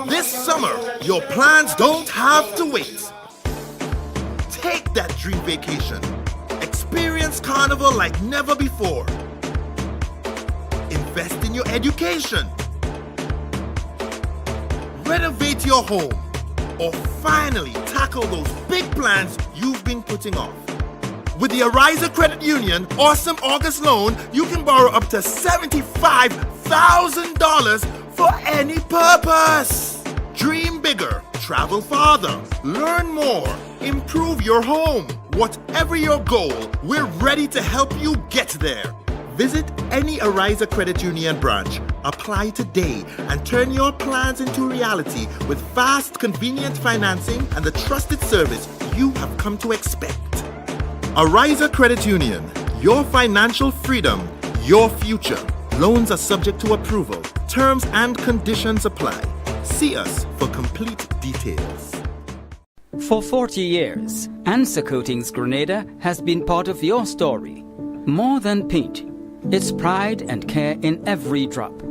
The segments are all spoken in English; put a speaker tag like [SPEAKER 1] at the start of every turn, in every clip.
[SPEAKER 1] This summer, your plans don't have to wait. Take that dream vacation. Experience Carnival like never before. Invest in your education. Renovate your home. Or finally tackle those big plans you've been putting off. With the Ariza Credit Union Awesome August Loan, you can borrow up to $75,000 for any purpose. Dream bigger, travel farther, learn more, improve your home. Whatever your goal, we're ready to help you get there. Visit any Ariza Credit Union branch, apply today, and turn your plans into reality with fast, convenient financing and the trusted service you have come to expect. Ariza Credit Union, your financial freedom, your future. Loans are subject to approval. Terms and conditions apply. See us for complete details.
[SPEAKER 2] For 40 years, Answer Coatings Grenada has been part of your story. More than paint, it's pride and care in every drop.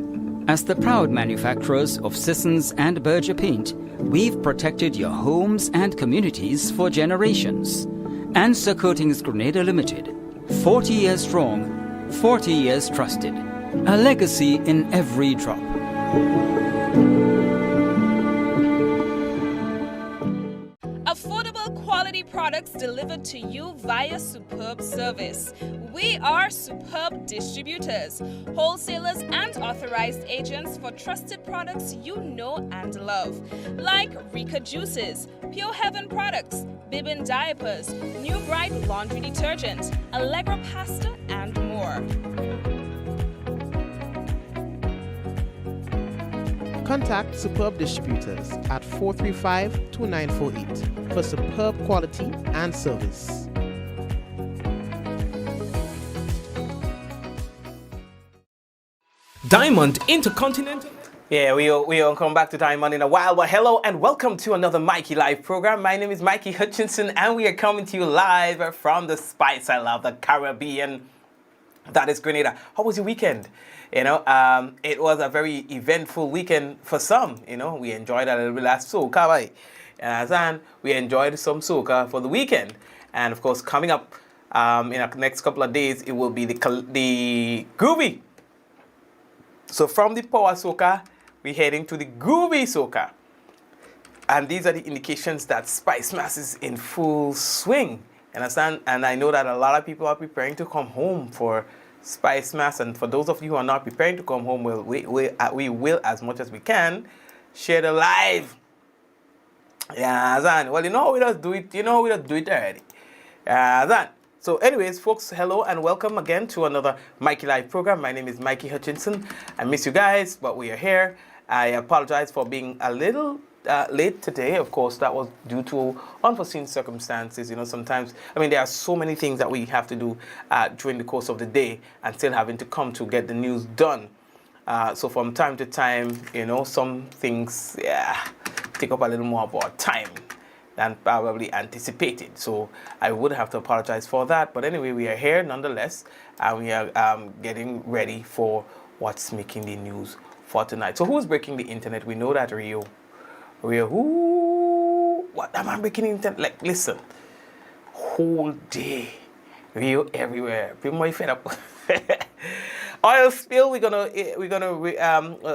[SPEAKER 2] As the proud manufacturers of Sissons and Berger paint, we've protected your homes and communities for generations. Answer Coatings Grenada Limited, 40 years strong, 40 years trusted. A legacy in every drop.
[SPEAKER 3] Affordable quality products delivered to you via superb service. We are Superb Distributors, wholesalers and authorized agents for trusted products you know and love, like Rika Juices, Pure Heaven products, Bibbin diapers, New Bright laundry detergent, Allegra pasta, and more.
[SPEAKER 4] Contact Superb Distributors at 435-2948 for superb quality and service.
[SPEAKER 5] Diamond Intercontinental. Yeah, we'll come back to Diamond in a while, but hello and welcome to another Mikey Live program. My name is Mikey Hutchinson and we are coming to you live from the Spice I Love, the Caribbean. That is Grenada. How was your weekend? You know, it was a very eventful weekend for some. You know, we enjoyed a little bit of soca, right? And we enjoyed some soca for the weekend. And of course, coming up in the next couple of days, it will be the groovy. So from the power soca, we're heading to the groovy soca. And these are the indications that Spice Mass is in full swing. Understand? And I know that a lot of people are preparing to come home for Spice Mass. And for those of you who are not preparing to come home, we will, as much as we can, share the live. Yeah, Zan. Well, you know, we just do it. You know, we just do it already. Zan. So anyways, folks, hello and welcome again to another Mikey Live program. My name is Mikey Hutchinson. I miss you guys, but we are here. I apologize for being a little late today. Of course, that was due to unforeseen circumstances. You know, sometimes, I mean, there are so many things that we have to do during the course of the day and still having to come to get the news done. So from time to time, you know, some things, take up a little more of our time than probably anticipated. So I would have to apologize for that. But anyway, we are here nonetheless, and we are getting ready for what's making the news for tonight. So who's breaking the internet? We know that Rio, who? What am I breaking the internet? Like, listen, whole day, Rio everywhere. People might fed up. Oil spill. We're gonna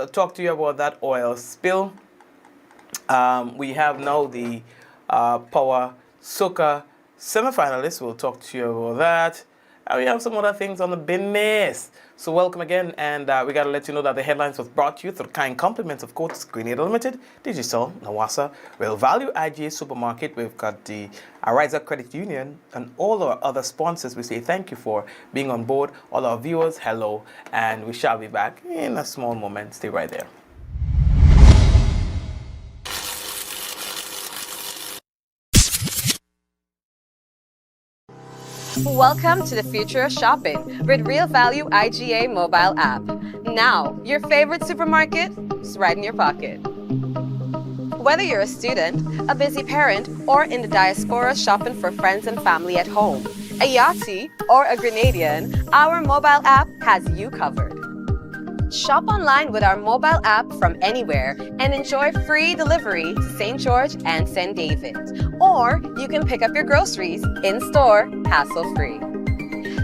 [SPEAKER 5] talk to you about that oil spill. We have now the Power Soca semi-finalists. We'll talk to you about that. And we have some other things on the business. So welcome again, and we got to let you know that the headlines was brought to you through kind compliments of course Grenada Limited, Digicel, Nawasa, Real Value, IGA Supermarket. We've got the Ariza Credit Union and all our other sponsors. We say thank you for being on board. All our viewers, hello, and we shall be back in a small moment. Stay right there.
[SPEAKER 6] Welcome to the future of shopping with Real Value IGA mobile app. Now, your favorite supermarket is right in your pocket. Whether you're a student, a busy parent, or in the diaspora shopping for friends and family at home, a Yachty, or a Grenadian, our mobile app has you covered. Shop online with our mobile app from anywhere and enjoy free delivery to St. George and St. David. Or you can pick up your groceries in-store, hassle-free.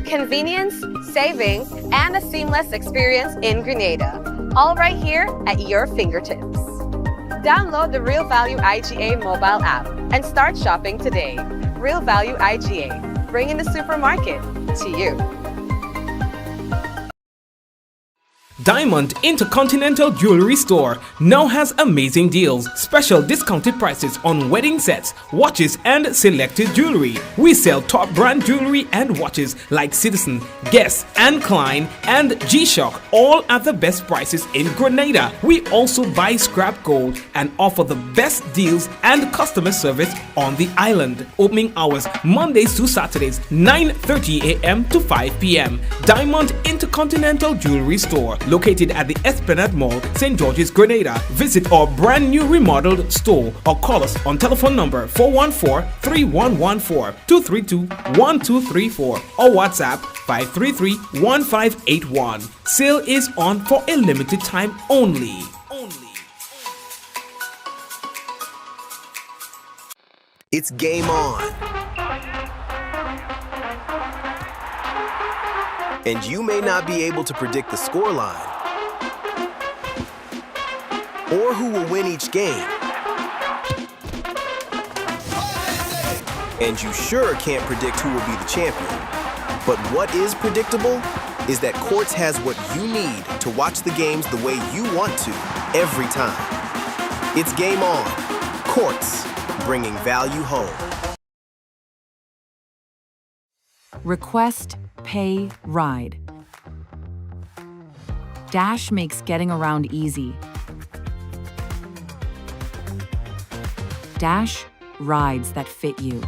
[SPEAKER 6] Convenience, savings, and a seamless experience in Grenada. All right here at your fingertips. Download the Real Value IGA mobile app and start shopping today. Real Value IGA, bringing the supermarket to you.
[SPEAKER 5] Diamond Intercontinental Jewelry Store now has amazing deals, special discounted prices on wedding sets, watches, and selected jewelry. We sell top brand jewelry and watches like Citizen, Guess, and Klein, and G-Shock, all at the best prices in Grenada. We also buy scrap gold and offer the best deals and customer service on the island. Opening hours Mondays to Saturdays, 9:30 a.m. to 5 p.m. Diamond Intercontinental Jewelry Store, located at the Esplanade Mall, St. George's, Grenada. Visit our brand new remodeled store or call us on telephone number 414-3114, 232-1234 or WhatsApp 533-1581. Sale is on for a limited time only.
[SPEAKER 7] It's game on. And you may not be able to predict the scoreline or who will win each game. And you sure can't predict who will be the champion. But what is predictable is that Quartz has what you need to watch the games the way you want to every time. It's game on. Quartz, bringing value home.
[SPEAKER 8] Request, pay, ride. Dash makes getting around easy. Dash, rides that fit you.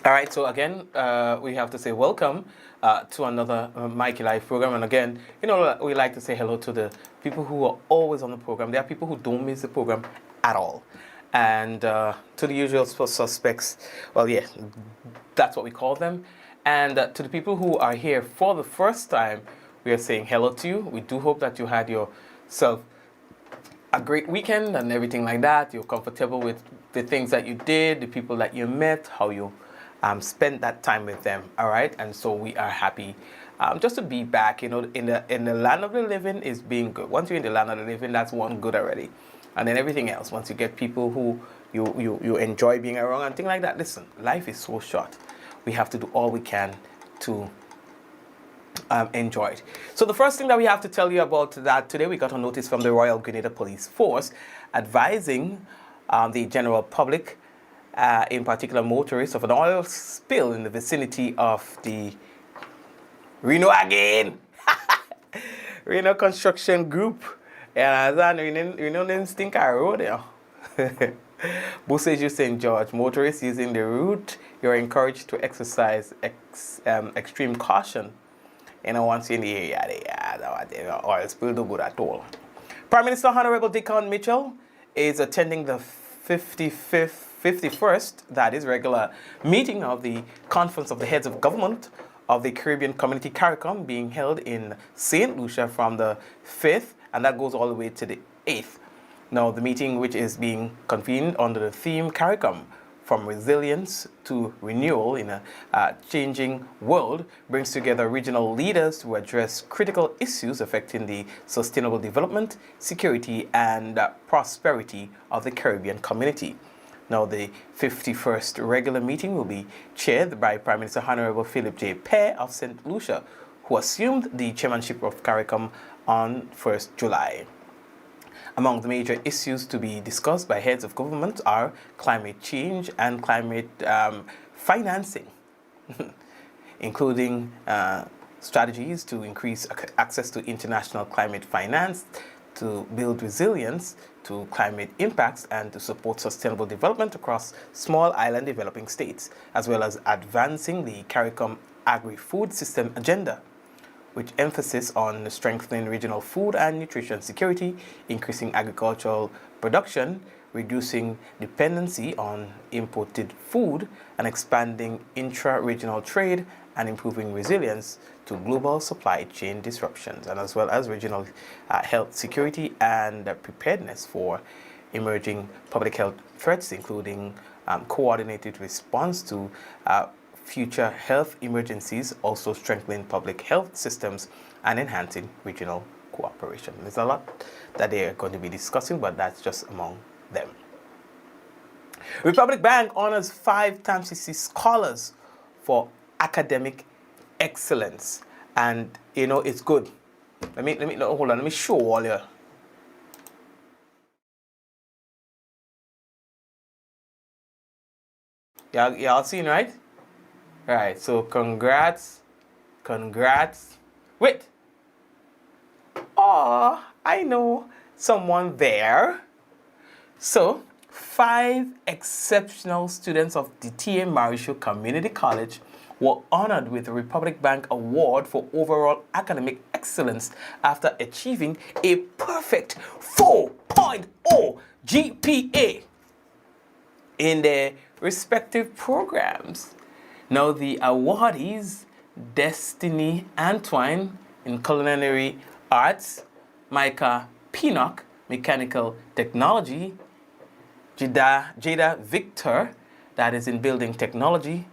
[SPEAKER 5] All right, so again, we have to say welcome to another Mikey Live program. And again, you know, we like to say hello to the people who are always on the program. There are people who don't miss the program at all. And to the usual suspects, well, yeah, that's what we call them. And to the people who are here for the first time, we are saying hello to you. We do hope that you had yourself a great weekend and everything like that. You're comfortable with the things that you did, the people that you met, how you spent that time with them. All right, and so we are happy just to be back. You know, in the land of the living is being good. Once you're in the land of the living, that's one good already. And then everything else, once you get people who you enjoy being around and things like that. Listen, life is so short. We have to do all we can to enjoy it. So the first thing that we have to tell you about that today, we got a notice from the Royal Grenada Police Force advising the general public, in particular motorists, of an oil spill in the vicinity of the Reno again. Reno Construction Group. And as Reno didn't stink a road there. Busseju St. George, motorists using the route, you're encouraged to exercise extreme caution. And once you're in the area, oil spill do good at all. Prime Minister Honorable Dickon Mitchell is attending the 51st, that is, regular meeting of the Conference of the Heads of Government of the Caribbean Community CARICOM, being held in St. Lucia from the 5th, and that goes all the way to the 8th. Now, the meeting, which is being convened under the theme CARICOM, from resilience to renewal in a changing world, brings together regional leaders to address critical issues affecting the sustainable development, security, and prosperity of the Caribbean community. Now, the 51st regular meeting will be chaired by Prime Minister Honorable Philip J. Pear of St. Lucia, who assumed the chairmanship of CARICOM on 1st July. Among the major issues to be discussed by heads of government are climate change and climate financing, including strategies to increase access to international climate finance, to build resilience to climate impacts, and to support sustainable development across small island developing states, as well as advancing the CARICOM agri-food system agenda. with emphasis on strengthening regional food and nutrition security, increasing agricultural production, reducing dependency on imported food, and expanding intra-regional trade and improving resilience to global supply chain disruptions, and as well as regional health security and preparedness for emerging public health threats, including coordinated response to future health emergencies, also strengthening public health systems and enhancing regional cooperation. There's a lot that they are going to be discussing, but that's just among them. Republic Bank honors 5 TAMCC scholars for academic excellence, and you know it's good. Let me hold on. Let me show all here. Y'all seen, right? Right, so congrats. Wait. Oh, I know someone there. So, 5 exceptional students of the T.A. Marisho Community College were honored with the Republic Bank Award for overall academic excellence after achieving a perfect 4.0 GPA in their respective programs. Now the awardees, Destiny Antwine in Culinary Arts, Micah Pinnock, Mechanical Technology, Jada Victor, that is in Building Technology,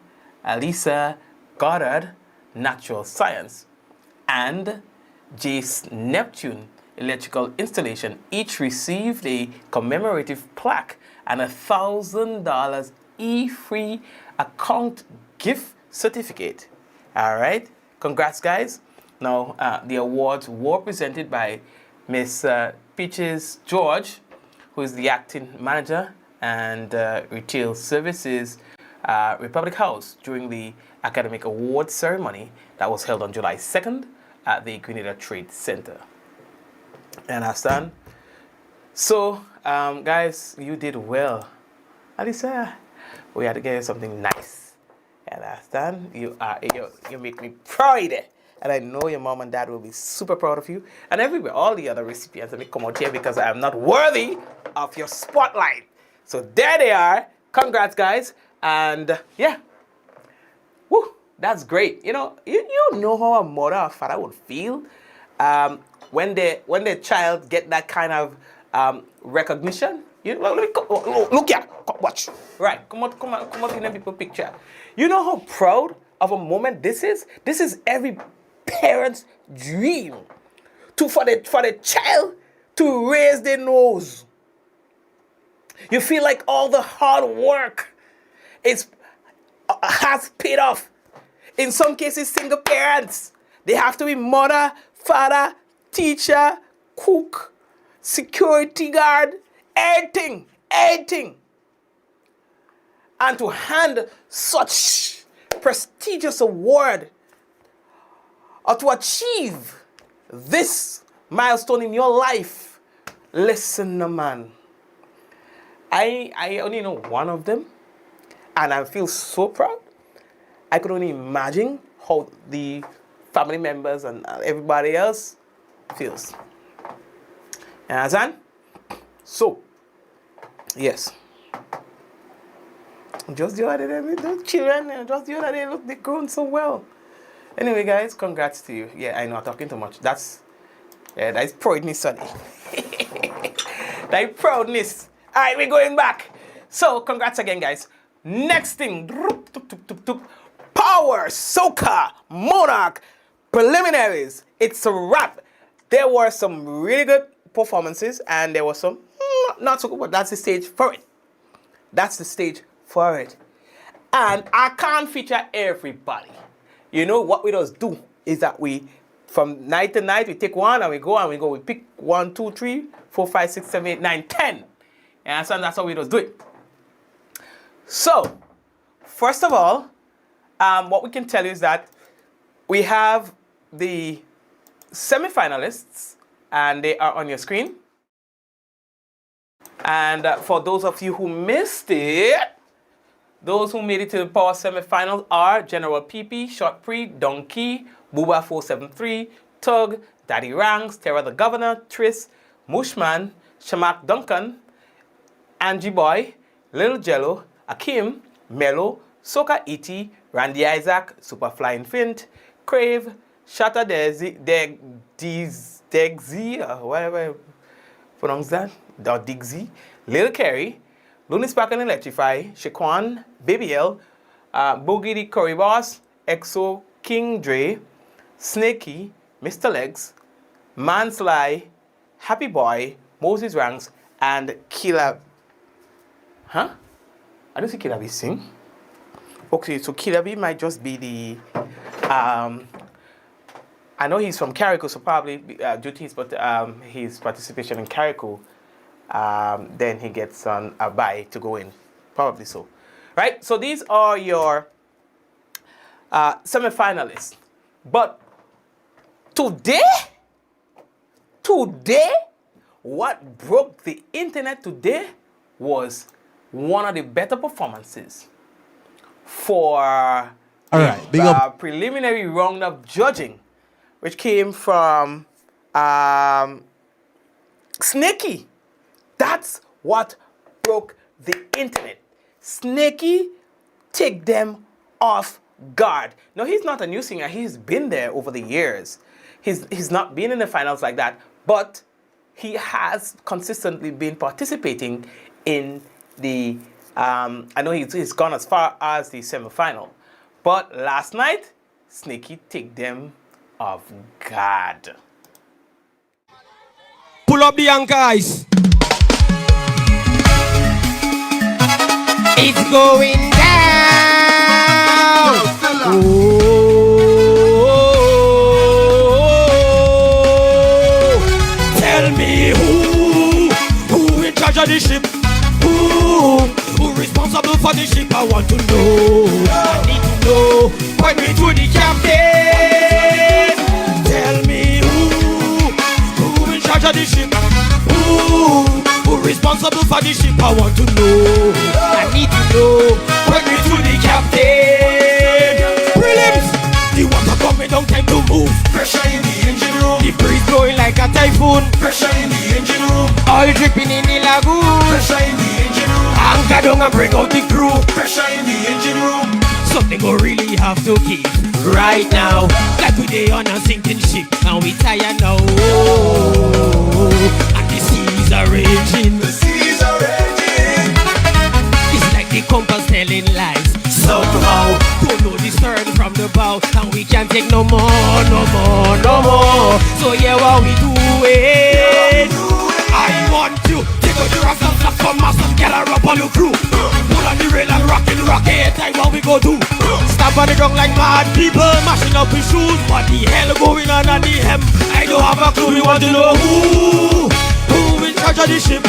[SPEAKER 5] Alisa Goddard, Natural Science, and Jace Neptune, Electrical Installation, each received a commemorative plaque and a $1,000 e-free account gift certificate. All right, congrats, guys. Now, the awards were presented by Miss Peaches George, who is the acting manager and retail services Republic House during the academic awards ceremony that was held on July 2nd at the Grenada Trade Center. Understand? So, guys, you did well. Alisa, we had to get you something nice. Understand? You make me proud. And I know your mom and dad will be super proud of you. And everywhere, all the other recipients, let me come out here because I am not worthy of your spotlight. So there they are. Congrats, guys. And yeah, woo, that's great. You know how a mother or father would feel when their child get that kind of recognition. You know, look here, watch. Right, come on, in the people picture. You know how proud of a moment this is? This is every parent's dream for the child to raise their nose. You feel like all the hard work has paid off. In some cases, single parents. They have to be mother, father, teacher, cook, security guard, everything. And to hand such prestigious award or to achieve this milestone in your life, listen, man. I only know one of them, and I feel so proud. I could only imagine how the family members and everybody else feels. You understand? So, yes. Just the other day, those children, just the other day, look, they've grown so well. Anyway, guys, congrats to you. Yeah, I know I'm talking too much. That's proudness, sonny. That's proudness. All right, we're going back. So, congrats again, guys. Next thing, Power Soca Monarch preliminaries. It's a wrap. There were some really good performances, and there was some not so good, but that's the stage for it. That's the stage for it. And I can't feature everybody. You know what we just do is that we, from night to night, we take one and we go. We pick 1, 2, 3, 4, 5, 6, 7, 8, 9, 10. And so that's how we just do it. So, first of all, what we can tell you is that we have the semi-finalists, and they are on your screen. And for those of you who missed it, Those who made it to the power semifinals are General PP, Short Pre, Donkey, Booba 473, Tug, Daddy Ranks, Terra the Governor, Tris, Mushman, Shamak Duncan, Angie Boy, Little Jello, Akim, Mello, Soka Iti, Randy Isaac, Superflying Fint, Crave, Shatta Degzi, whatever you pronounce that, Digzi, Lil Kerry, Looney Spark and Electrify, Shaquan, Baby L, Boogie the Curry Boss, EXO, King Dre, Snakey, Mr. Legs, Mansly, Happy Boy, Moses Ranks, and Killer. Huh? I don't see Killer B sing. Okay, so Killer B might just be the. I know he's from Carrico, so probably due to his participation in Carrico, then he gets a bye to go in. Probably so. Right? So these are your semi-finalists. But today, what broke the internet today was one of the better performances for
[SPEAKER 9] big up.
[SPEAKER 5] Preliminary round of judging, which came from Snakey. That's what broke the internet. Snakey take them off guard. Now, he's not a new singer. He's been there over the years. He's not been in the finals like that, but he has consistently been participating in the, I know he's gone as far as the semifinal. But last night, Snakey take them off guard.
[SPEAKER 9] Pull up the anchor, guys. It's going down. Tell me who in charge of the ship? Who responsible for the ship? I want to know. I need to know. Point me to the captain. Tell me who in charge of the ship? Who responsible for the ship? I want to know. I need to know. Point me to the captain. Prelims. The water coming down, time to move. Pressure in the engine room. The breeze blowing like a typhoon. Pressure in the engine room. Oil dripping in the lagoon. Pressure in the engine room. Anchor down and bring out the crew. Pressure in the engine room. Something we really have to keep right now. Like we day on a sinking ship and we tired now. And the seas are raging. The seas are raging. It's like the compass telling lies. Somehow don't know the stern from the bow, and we can't take no more, no more, no more. So yeah, what we doing? I want you take out the rocks and slap some mass and get a rub on your crew. Pull on the rail and rock it, like what we go do. Stamp on the ground like mad people, mashing up his shoes. What the hell going on at the hem? I don't have a clue. We want to know who in charge of the ship?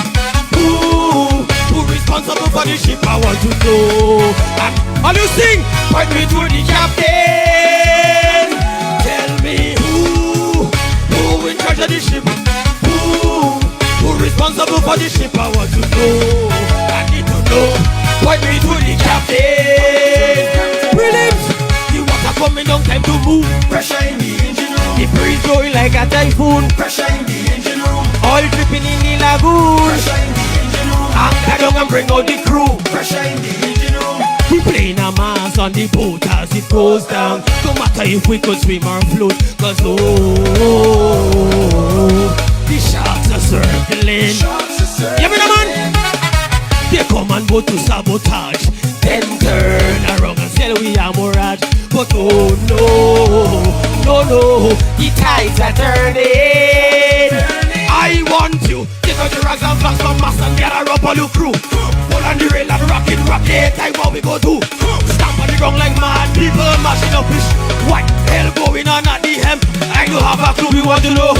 [SPEAKER 9] Who responsible for the ship? I want to know. And all you sing, point me to the captain. Tell me who in charge of the ship? Who responsible for the ship? I want to know. I need to know. Point me to the captain. Prelims. The water coming down, time to move. Pressure in the engine room. The breeze blowing like a typhoon. Pressure in the engine room. Oil dripping in the lagoon. Pressure in the engine room. Anchor down and bring out the crew. Pressure in the engine room. We playing a mass on the boat as it goes down. No matter if we could swim or float, cause the sharks are circling. Yeah, man. They come and go to sabotage, then turn around and say we are Morad. But oh no, the tides are turning. I want you, take out the rags and flags from mass and get a rub on your crew. Pull on the rail and rock it, like what we go do. Stamp on the ground like mad people, mashing up fish. What hell going on at the hem? I don't have a clue. We want to know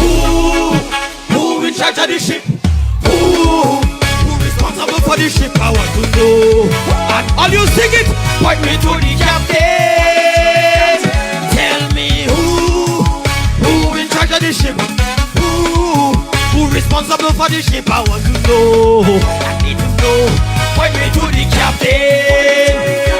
[SPEAKER 9] who in charge of the ship? Who responsible for the ship? I want to know. And all you sing it, point me to the captain. Tell me who in charge of the ship? Who responsible for the ship? I want to know. I need to know. Point me to the captain.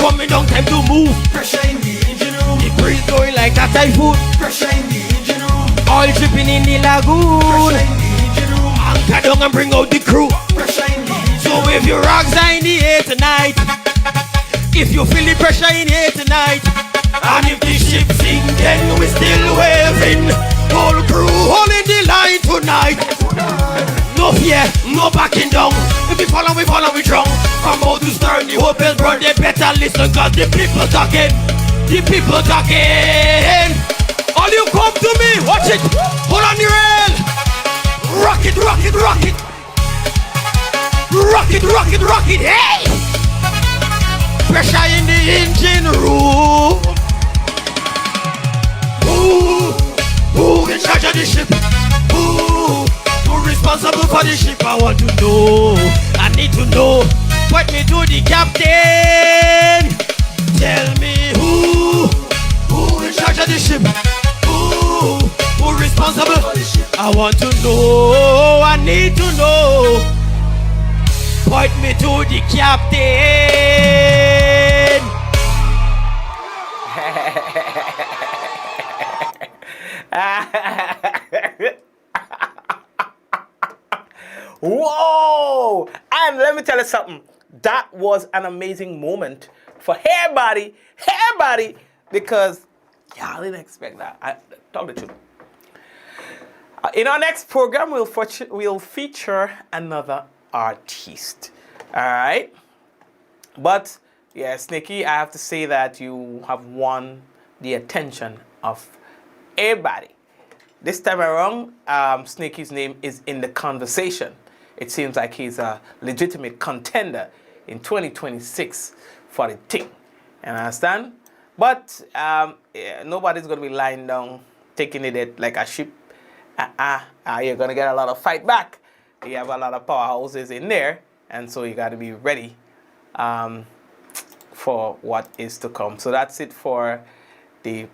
[SPEAKER 9] coming down, time to move.
[SPEAKER 10] Pressure in the engine room.
[SPEAKER 9] The breeze going like a typhoon.
[SPEAKER 10] Pressure in the engine room.
[SPEAKER 9] Oil dripping in the lagoon.
[SPEAKER 10] Pressure in the engine room.
[SPEAKER 9] Anchor down and bring out the crew.
[SPEAKER 10] Pressure in the engine
[SPEAKER 9] So if your rocks are in the air tonight, if you feel the pressure in here tonight, and if the ship sink, then we still waving. Whole crew holding the line tonight. No fear, no backing down. If we fall and we drown. From out to stern, the hope is brought. They better listen, cause the people talking. The people talking. All you come to me, watch it. Hold on the rail. Rock it, rock it, rock it. Rock it, rock it, rock it, hey! Pressure in the engine room. Who in charge of the ship? Who responsible for the ship? I want to know. I need to know. Point me to the captain. Tell me who in charge of the ship? Who responsible for the ship? I want to know. I need to know. Point me to the captain.
[SPEAKER 5] Whoa! And let me tell you something. That was an amazing moment for everybody, because y'all didn't expect that. I tell the truth. In our next program, we'll feature another artist. All right, but yeah, Sneaky, I have to say that you have won the attention of everybody. This time around, Sneaky's name is in the conversation. It seems like he's a legitimate contender in 2026 for the thing. You understand? But yeah, nobody's gonna be lying down, taking it like a sheep. You're gonna get a lot of fight back. You have a lot of powerhouses in there, and so you got to be ready for what is to come. So that's it for the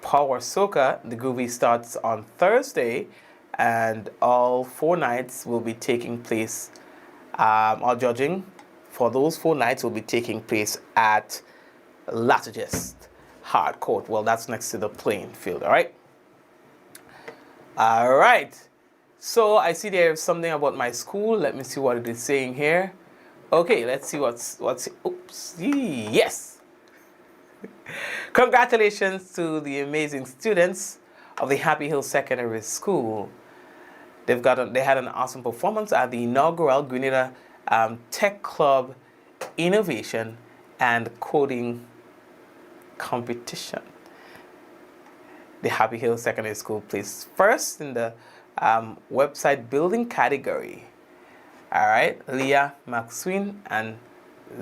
[SPEAKER 5] Power Soca. The Groovy starts on Thursday, and all 4 nights will be taking place. All judging for those 4 nights will be taking place at Latagist Hard Court. Well, that's next to the playing field. All right. All right. So I see there's something about my school. Let me see what it is saying here. Okay, let's see what's oops. Yes. Congratulations to the amazing students of the Happy Hill Secondary School. They had an awesome performance at the inaugural Grenada Tech Club Innovation and Coding Competition. The Happy Hill Secondary School placed first in the website building category. All right, Leah, Maxwin, and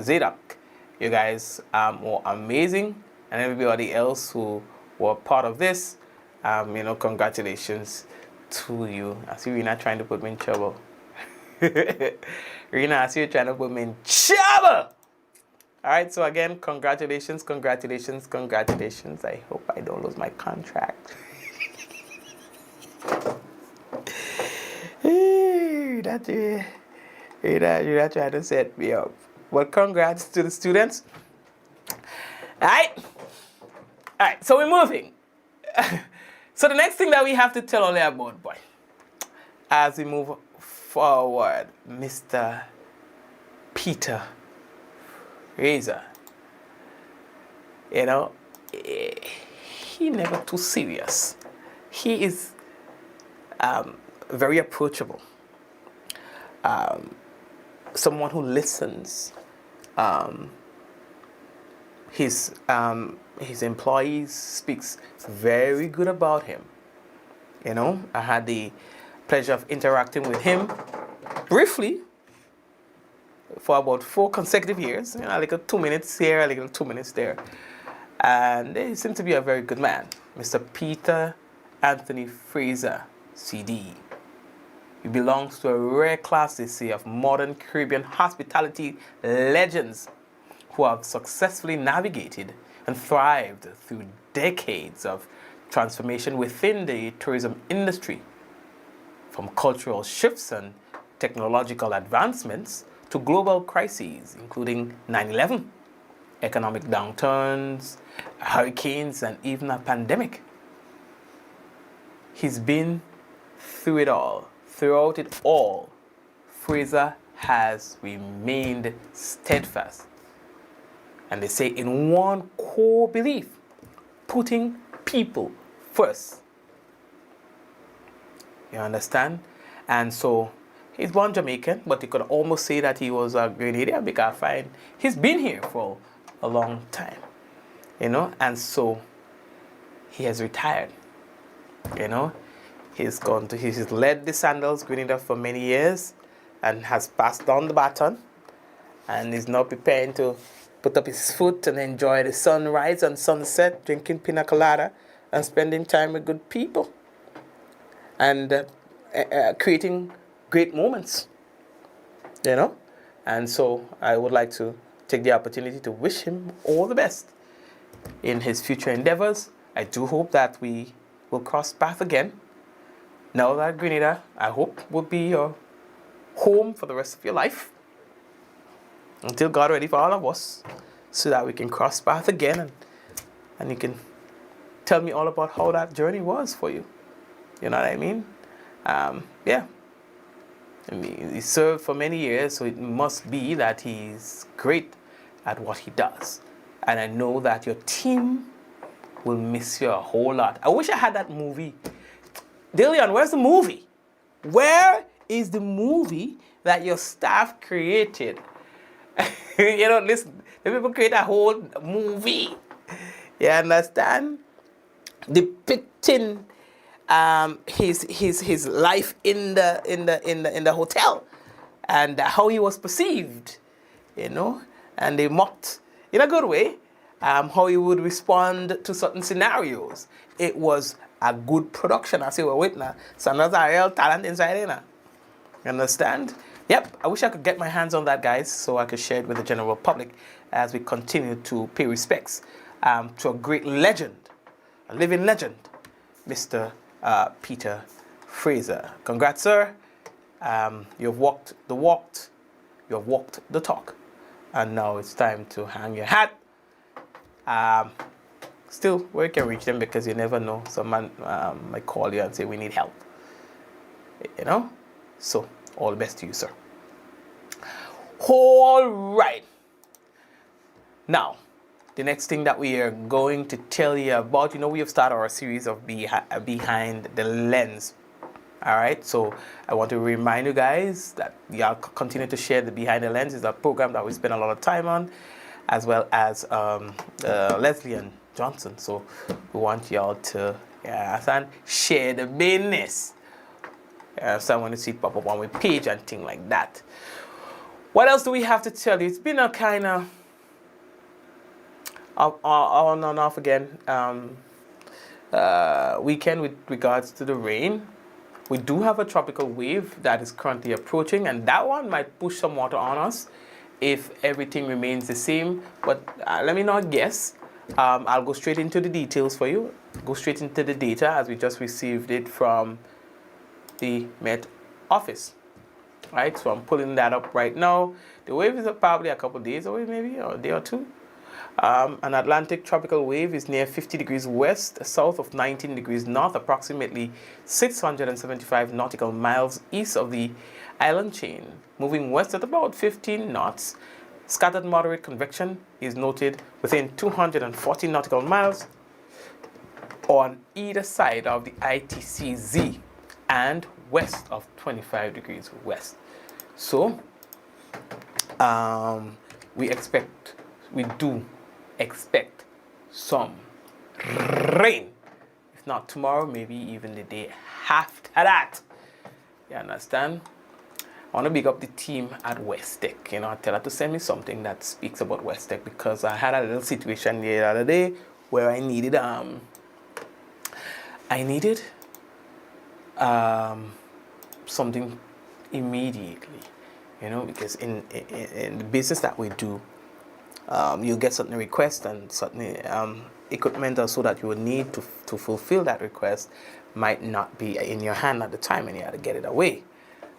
[SPEAKER 5] Zadok. You guys were amazing, and everybody else who were part of this, congratulations to you. I see Rena trying to put me in trouble. Rena, I see you trying to put me in trouble. All right, so again, congratulations, congratulations, congratulations. I hope I don't lose my contract. You're not trying to set me up. Well, congrats to the students. All right, so we're moving. So the next thing that we have to tell all about, boy, as we move forward, Mr. Peter Razor. You know, he never too serious. He is very approachable. Someone who listens. His employees speaks very good about him. You know, I had the pleasure of interacting with him briefly for about 4 consecutive years. You know, like a 2 minutes here, a little 2 minutes there. And he seemed to be a very good man. Mr. Peter Anthony Fraser, CD. He belongs to a rare class, they say, of modern Caribbean hospitality legends who have successfully navigated and thrived through decades of transformation within the tourism industry, from cultural shifts and technological advancements to global crises, including 9/11, economic downturns, hurricanes, and even a pandemic. He's been through it all. Throughout it all, Fraser has remained steadfast. And they say in one core belief, putting people first. You understand? And so he's born Jamaican, but you could almost say that he was a Grenadian because I find he's been here for a long time. You know, and so he has retired. You know, he's led the Sandals Grenada for many years and has passed on the baton and is now preparing to put up his foot and enjoy the sunrise and sunset, drinking pina colada and spending time with good people and creating great moments, you know. And so I would like to take the opportunity to wish him all the best in his future endeavors. I do hope that we will cross paths again. Now that Grenada, I hope, will be your home for the rest of your life until God ready for all of us, so that we can cross paths again and you can tell me all about how that journey was for you. You know what I mean? Yeah. I mean, he served for many years, so it must be that he's great at what he does. And I know that your team will miss you a whole lot. I wish I had that movie. Dillian, where's the movie? Where is the movie that your staff created? You know, listen, the people create a whole movie. You understand? Depicting his life in the hotel and how he was perceived, you know, and they mocked in a good way how he would respond to certain scenarios. It was a good production. I say, well, wait now, so there's a real talent inside there. You understand? Yep, I wish I could get my hands on that, guys, so I could share it with the general public as we continue to pay respects to a great legend, a living legend, Mr. Peter Fraser. Congrats, sir. You've walked the walk, you've walked the talk, and now it's time to hang your hat. Still, where you can reach them, because you never know. Someone might call you and say, we need help. You know? So, all the best to you, sir. All right. Now, the next thing that we are going to tell you about, you know, we have started our series of Behind the Lens. All right, so I want to remind you guys that y'all continue to share the Behind the Lens. Is a program that we spend a lot of time on, as well as Leslie and Johnson. So we want y'all to share the business. So I want to see it pop up on my page and things like that. What else do we have to tell you? It's been a kind of on and off again weekend with regards to the rain. We do have a tropical wave that is currently approaching, and that one might push some water on us if everything remains the same. But let me not guess. I'll go straight into the details for you. Go straight into the data as we just received it from the Met Office. Right, so I'm pulling that up right now. The wave is probably a couple days away, maybe, or a day or two. An Atlantic tropical wave is near 50 degrees west, south of 19 degrees north, approximately 675 nautical miles east of the island chain, moving west at about 15 knots. Scattered moderate convection is noted within 240 nautical miles on either side of the ITCZ and west of 25 degrees west. So, we do expect some rain. If not tomorrow, maybe even the day after that. You understand? I want to big up the team at West Tech. You know, I tell her to send me something that speaks about West Tech, because I had a little situation the other day where I needed something immediately. You know, because in the business that we do, you get certain requests, and certain equipment or so that you would need to fulfill that request might not be in your hand at the time, and you have to get it away.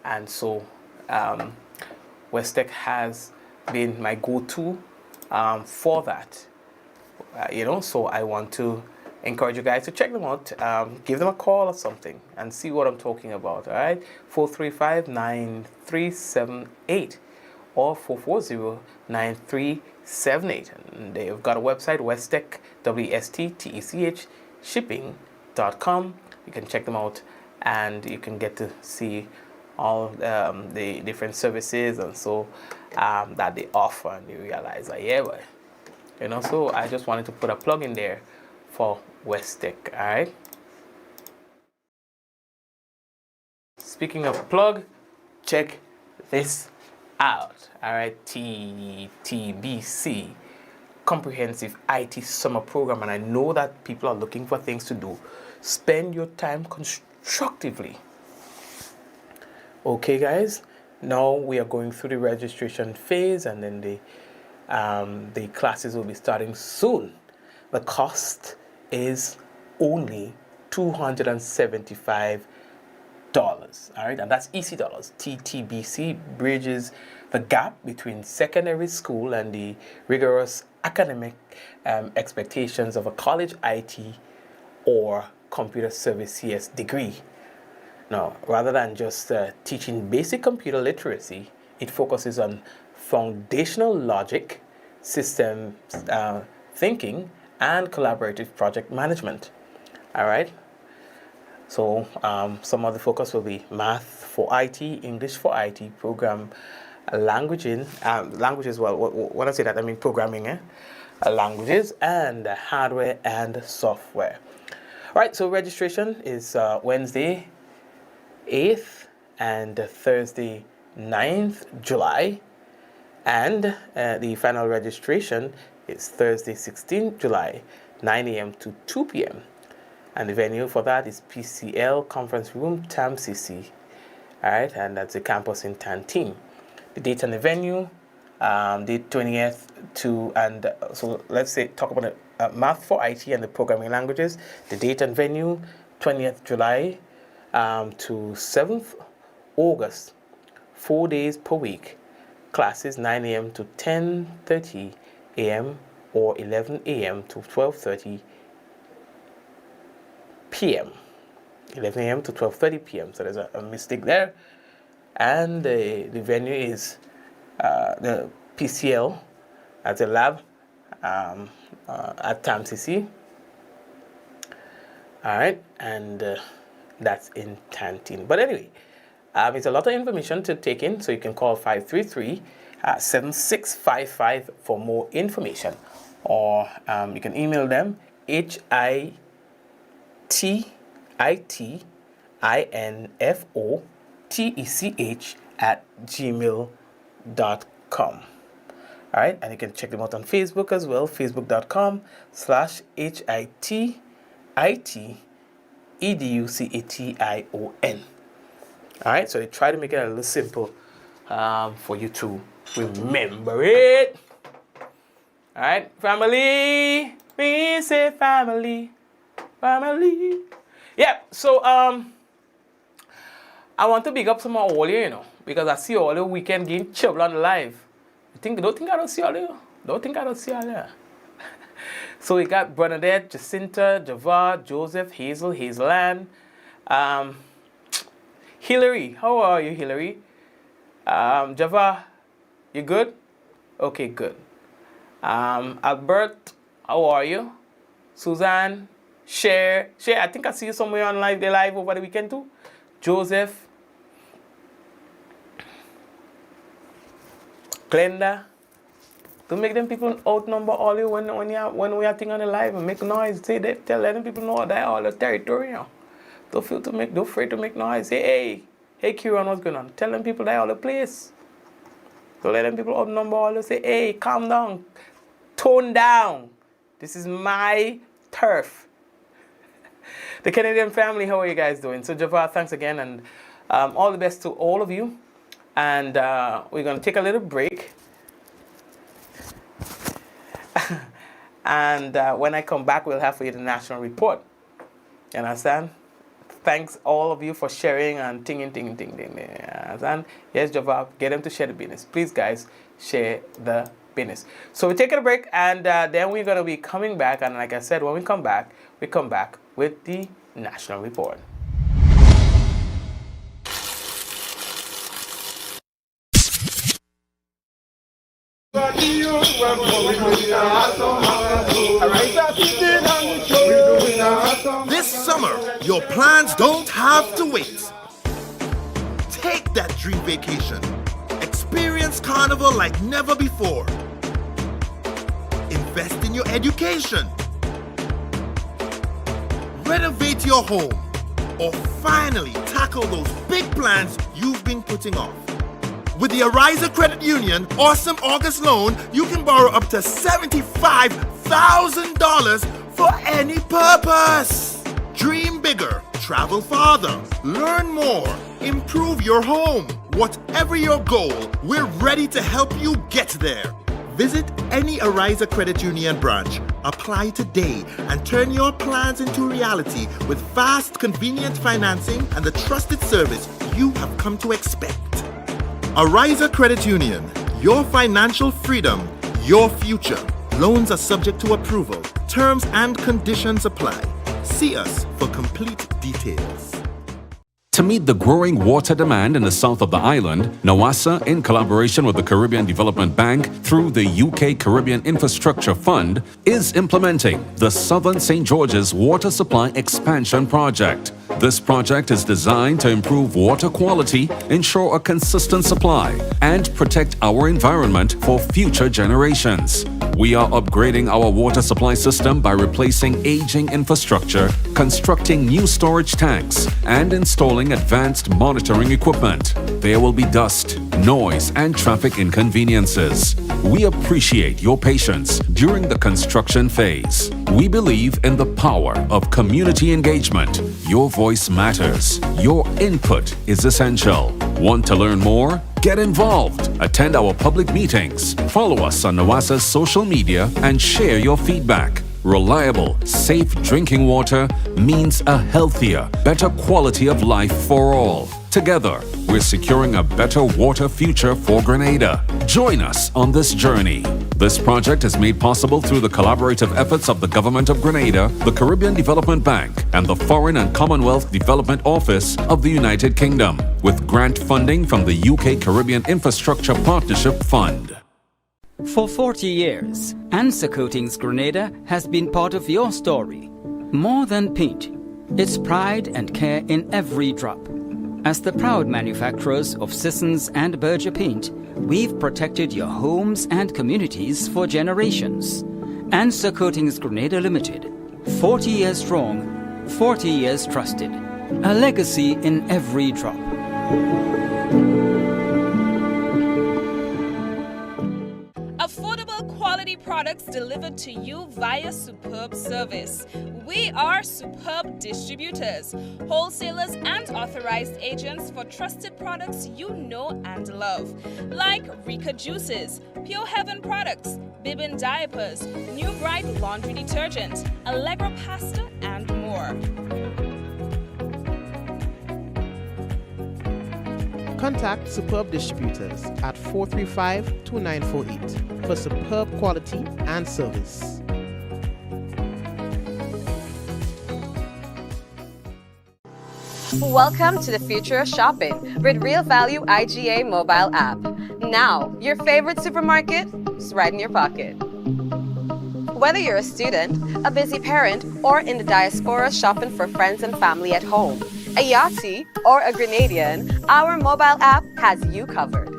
[SPEAKER 5] And so West Tech has been my go-to for that. So I want to encourage you guys to check them out. Give them a call or something and see what I'm talking about. All right, 435-9378 or 440-9378. And they've got a website, Westtech, WSTTECH shipping.com. You can check them out and you can get to see all the different services and so that they offer, and you realize that, yeah, well, so I just wanted to put a plug in there for Westtech. All right. Speaking of plug, check this out. All right, TTBC, Comprehensive IT Summer Program, and I know that people are looking for things to do. Spend your time constructively. Okay, guys. Now we are going through the registration phase, and then the classes will be starting soon. The cost is only $275. All right, and that's EC dollars. TTBC bridges the gap between secondary school and the rigorous academic expectations of a college IT or computer service CS degree. Now, rather than just teaching basic computer literacy, it focuses on foundational logic, system thinking, and collaborative project management. All right. So some of the focus will be math for IT, English for IT, languages. Well, when I say that, I mean programming, languages, and hardware and software. All right. So registration is Wednesday 8th and Thursday 9th July, and the final registration is Thursday 16th July, 9 a.m. to 2 p.m. and the venue for that is PCL Conference Room, TAMCC. All right, and that's the campus in Tantine. The date and the venue, the 20th to, and so let's say talk about math for IT and the programming languages. The date and venue, 20th July to 7th August, 4 days per week. Classes 9 a.m. to 10:30 a.m. or 11 a.m. to 12:30 p.m. 11 a.m. to 12:30 p.m. So there's a mistake there. And the venue is the PCL at the lab at TAMCC. All right, and that's in Tantine. But anyway, it's a lot of information to take in, so you can call 533-7655 for more information, or you can email them hitinfotech@gmail.com. All right, and you can check them out on Facebook as well, facebook.com/HITITEDUCATION. All right, so they try to make it a little simple for you to remember it. All right, family. We say family. Family. Yeah, so I want to big up some of all you, because I see all the weekend game trouble on the live. Don't think I don't see all you? Don't think I don't see all you? So we got Bernadette, Jacinta, Javad, Joseph, Hazel, Hazelan, Hillary. How are you, Hillary? Java, you good? Okay, good. Albert, how are you? Suzanne, Cher, I think I see you somewhere on live. They live over the weekend too. Joseph, Glenda. To make them people outnumber all you when we are thing on the live and make noise. Say that, letting people know that all the territory. Don't afraid to make noise. Say, hey, Kieran, what's going on? Tell them people that all the place. So let them people outnumber all you. Say, hey, calm down, tone down. This is my turf. The Canadian family, how are you guys doing? So Javad, thanks again, and all the best to all of you. And we're going to take a little break. And when I come back, we'll have for you the national report. You understand? Thanks all of you for sharing and ting. Understand? Yes, Javad, get them to share the business. Please, guys, share the business. So we're taking a break, and then we're going to be coming back. And like I said, when we come back with the National Report.
[SPEAKER 1] This summer, your plans don't have to wait. Take that dream vacation. Experience Carnival like never before. Invest in your education. Renovate your home. Or finally tackle those big plans you've been putting off. With the Ariza Credit Union Awesome August Loan, you can borrow up to $75,000 for any purpose. Dream bigger, travel farther, learn more, improve your home. Whatever your goal, we're ready to help you get there. Visit any Ariza Credit Union branch, apply today, and turn your plans into reality with fast, convenient financing and the trusted service you have come to expect. Ariza Credit Union, your financial freedom, your future. Loans are subject to approval. Terms and conditions apply. See us for complete details.
[SPEAKER 11] To meet the growing water demand in the south of the island, NOASA, in collaboration with the Caribbean Development Bank through the UK Caribbean Infrastructure Fund, is implementing the Southern St. George's Water Supply Expansion Project. This project is designed to improve water quality, ensure a consistent supply, and protect our environment for future generations. We are upgrading our water supply system by replacing aging infrastructure, constructing new storage tanks, and installing advanced monitoring equipment. There will be dust, noise, and traffic inconveniences. We appreciate your patience during the construction phase. We believe in the power of community engagement. Your voice matters. Your input is essential. Want to learn more? Get involved. Attend our public meetings. Follow us on NOASA's social media and share your feedback. Reliable, safe drinking water means a healthier, better quality of life for all. Together, we're securing a better water future for Grenada. Join us on this journey. This project is made possible through the collaborative efforts of the Government of Grenada, the Caribbean Development Bank, and the Foreign and Commonwealth Development Office of the United Kingdom, with grant funding from the UK Caribbean Infrastructure Partnership Fund.
[SPEAKER 2] For 40 years, Answer Coatings Grenada has been part of your story. More than paint, it's pride and care in every drop. As the proud manufacturers of Sissons and Berger paint, we've protected your homes and communities for generations. Answer Coatings Grenada Limited, 40 years strong, 40 years trusted. A legacy in every drop.
[SPEAKER 3] Affordable quality products delivered to you via superb service. We are superb distributors, wholesalers and authorized agents for trusted products you know and love. Like Rika Juices, Pure Heaven products, Bibbin diapers, New Bright laundry detergent, Allegra pasta and more.
[SPEAKER 4] Contact Superb Distributors at 435-2948 for superb quality and service.
[SPEAKER 6] Welcome to the future of shopping with Real Value IGA mobile app. Now, your favorite supermarket is right in your pocket. Whether you're a student, a busy parent, or in the diaspora shopping for friends and family at home, a Yahtzee, or a Grenadian, our mobile app has you covered.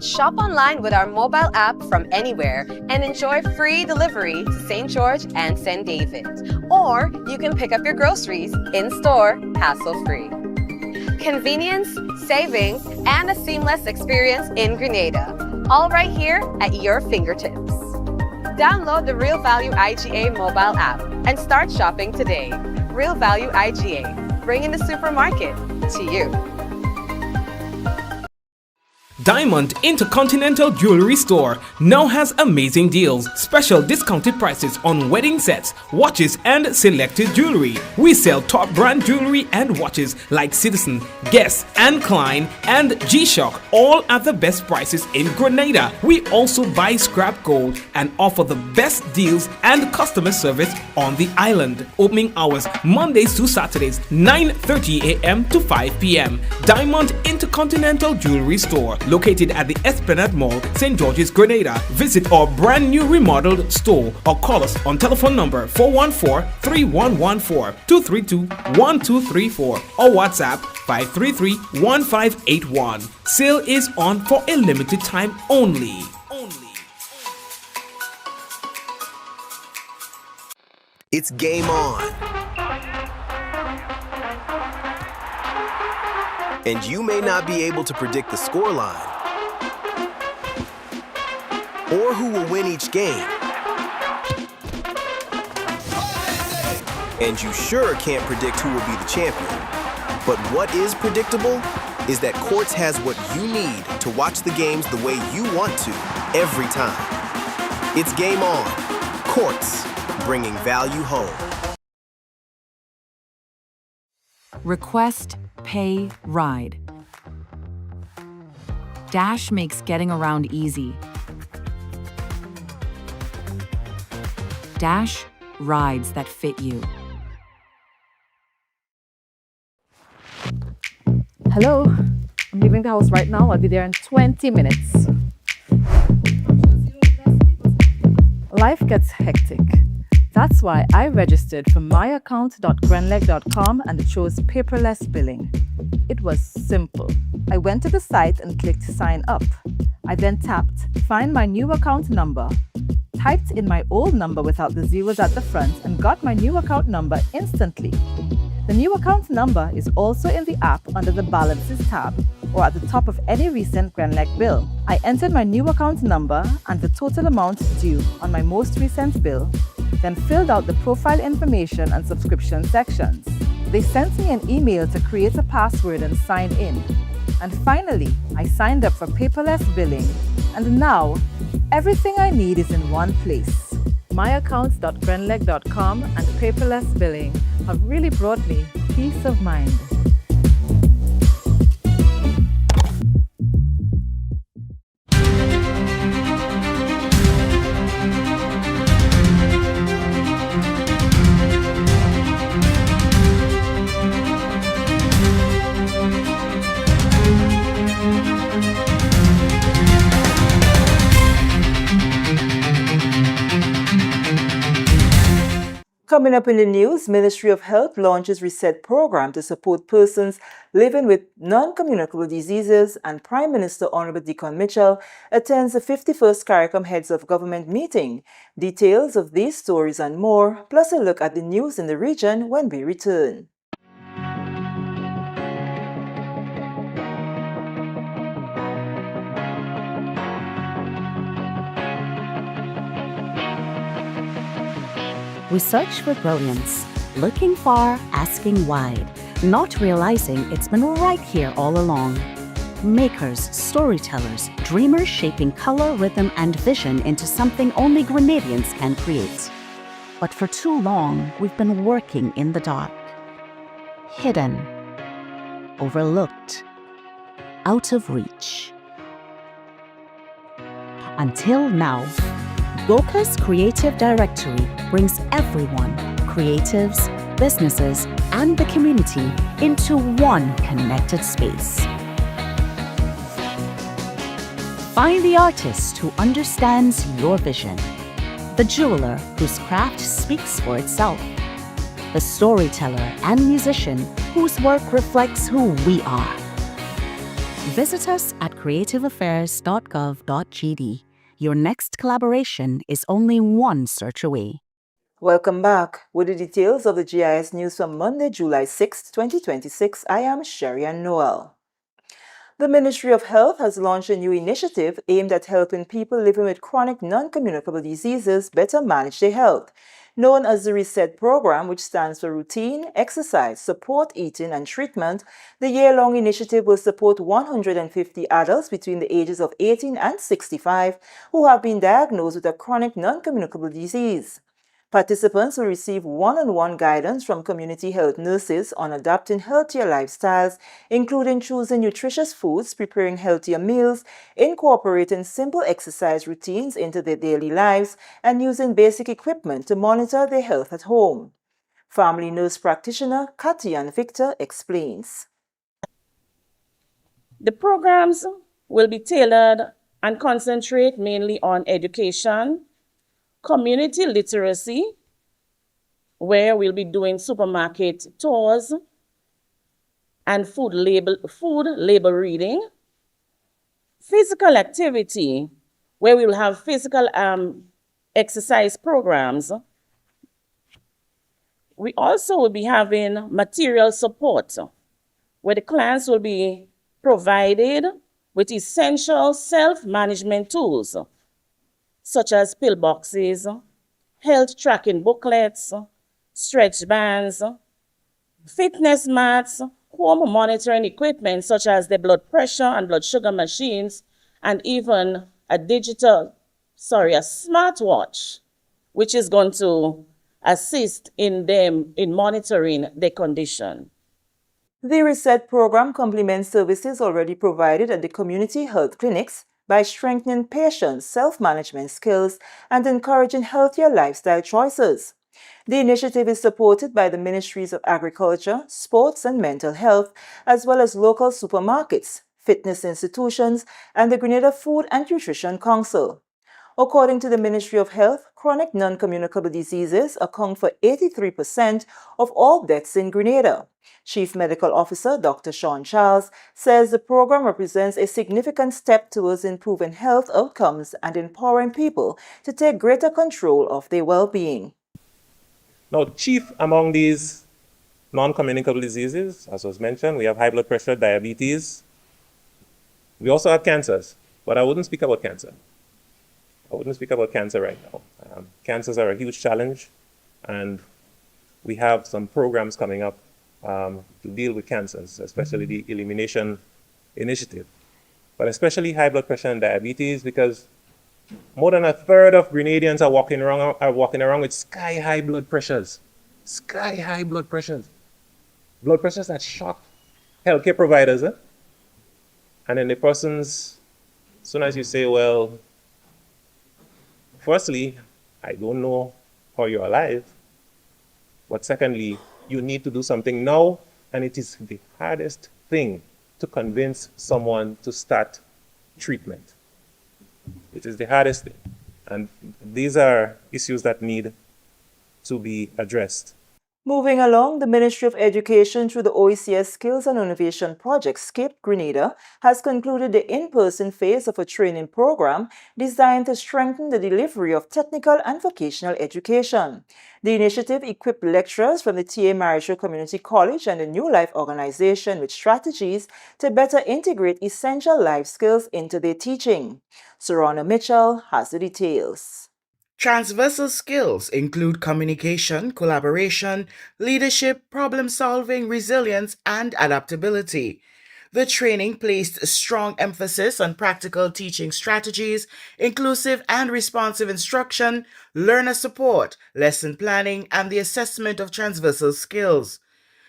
[SPEAKER 6] Shop online with our mobile app from anywhere and enjoy free delivery to St. George and St. David. Or you can pick up your groceries in-store, hassle-free. Convenience, savings, and a seamless experience in Grenada. All right here at your fingertips. Download the Real Value IGA mobile app and start shopping today. Real Value IGA, bringing the supermarket to you.
[SPEAKER 9] Diamond Intercontinental Jewelry Store now has amazing deals, special discounted prices on wedding sets, watches, and selected jewelry. We sell top brand jewelry and watches like Citizen, Guess, and Klein, and G-Shock, all at the best prices in Grenada. We also buy scrap gold and offer the best deals and customer service on the island. Opening hours Mondays to Saturdays, 9:30 a.m. to 5 p.m. Diamond Intercontinental Jewelry Store, located at the Esplanade Mall, St. George's, Grenada. Visit our brand new remodeled store or call us on telephone number 414-3114, 232-1234 or WhatsApp 533-1581. Sale is on for a limited time only.
[SPEAKER 7] It's game on. And you may not be able to predict the scoreline or who will win each game. And you sure can't predict who will be the champion. But what is predictable is that Quartz has what you need to watch the games the way you want to every time. It's game on. Quartz, bringing value home.
[SPEAKER 8] Request, pay, ride. Dash makes getting around easy. Dash, rides that fit you.
[SPEAKER 12] Hello, I'm leaving the house right now. I'll be there in 20 minutes. Life gets hectic. That's why I registered for myaccount.grenleg.com and chose paperless billing. It was simple. I went to the site and clicked sign up. I then tapped find my new account number, typed in my old number without the zeros at the front, and got my new account number instantly. The new account number is also in the app under the Balances tab or at the top of any recent Grenleg bill. I entered my new account number and the total amount due on my most recent bill, then filled out the profile information and subscription sections. They sent me an email to create a password and sign in. And finally, I signed up for paperless billing, and now everything I need is in one place. Myaccounts.grenleg.com and paperless billing have really brought me peace of mind.
[SPEAKER 13] Coming up in the news, Ministry of Health launches Reset program to support persons living with non-communicable diseases, and Prime Minister Honorable Deacon Mitchell attends the 51st CARICOM Heads of Government meeting. Details of these stories and more, plus a look at the news in the region when we return.
[SPEAKER 14] We search for brilliance, looking far, asking wide, not realizing it's been right here all along. Makers, storytellers, dreamers shaping color, rhythm, and vision into something only Grenadians can create. But for too long, we've been working in the dark. Hidden, overlooked, out of reach. Until now, Goka's Creative Directory brings everyone, creatives, businesses, and the community into one connected space. Find the artist who understands your vision, the jeweler whose craft speaks for itself, the storyteller and musician whose work reflects who we are. Visit us at creativeaffairs.gov.gd. Your next collaboration is only one search away.
[SPEAKER 13] Welcome back. With the details of the GIS news from Monday, July 6, 2026, I am Sherry-Ann Noel. The Ministry of Health has launched a new initiative aimed at helping people living with chronic non-communicable diseases better manage their health. Known as the RESET program, which stands for Routine, Exercise, Support Eating, and Treatment, the year-long initiative will support 150 adults between the ages of 18 and 65 who have been diagnosed with a chronic non-communicable disease. Participants will receive one-on-one guidance from community health nurses on adapting healthier lifestyles, including choosing nutritious foods, preparing healthier meals, incorporating simple exercise routines into their daily lives, and using basic equipment to monitor their health at home. Family nurse practitioner Katian Victor explains.
[SPEAKER 15] The programs will be tailored and concentrate mainly on education, community literacy, where we'll be doing supermarket tours and food label reading, physical activity, where we will have physical exercise programs. We also will be having material support, where the clients will be provided with essential self-management tools, such as pill boxes, health tracking booklets, stretch bands, fitness mats, home monitoring equipment such as the blood pressure and blood sugar machines, and even a smartwatch, which is going to assist in them in monitoring their condition.
[SPEAKER 13] The RESET program complements services already provided at the community health clinics by strengthening patients' self-management skills and encouraging healthier lifestyle choices. The initiative is supported by the Ministries of Agriculture, Sports and Mental Health, as well as local supermarkets, fitness institutions, and the Grenada Food and Nutrition Council. According to the Ministry of Health, chronic non-communicable diseases account for 83% of all deaths in Grenada. Chief Medical Officer Dr. Sean Charles says the program represents a significant step towards improving health outcomes and empowering people to take greater control of their well-being.
[SPEAKER 16] Now, chief among these non-communicable diseases, as was mentioned, we have high blood pressure, diabetes. We also have cancers, but I wouldn't speak about cancer. I wouldn't speak about cancer right now. Cancers are a huge challenge, and we have some programs coming up to deal with cancers, especially the Elimination Initiative, but especially high blood pressure and diabetes, because more than a third of Grenadians are walking around with sky-high blood pressures. Sky-high blood pressures. Blood pressures that shock healthcare providers. And then the person's, as soon as you say, well, firstly, I don't know how you're alive, but secondly, you need to do something now, and it is the hardest thing to convince someone to start treatment. It is the hardest thing, and these are issues that need to be addressed.
[SPEAKER 13] Moving along, the Ministry of Education through the OECS Skills and Innovation Project, SKIP Grenada, has concluded the in-person phase of a training program designed to strengthen the delivery of technical and vocational education. The initiative equipped lecturers from the T.A. Marisha Community College and the New Life organization with strategies to better integrate essential life skills into their teaching. Serana Mitchell has the details.
[SPEAKER 17] Transversal skills include communication, collaboration, leadership, problem-solving, resilience, and adaptability. The training placed a strong emphasis on practical teaching strategies, inclusive and responsive instruction, learner support, lesson planning, and the assessment of transversal skills.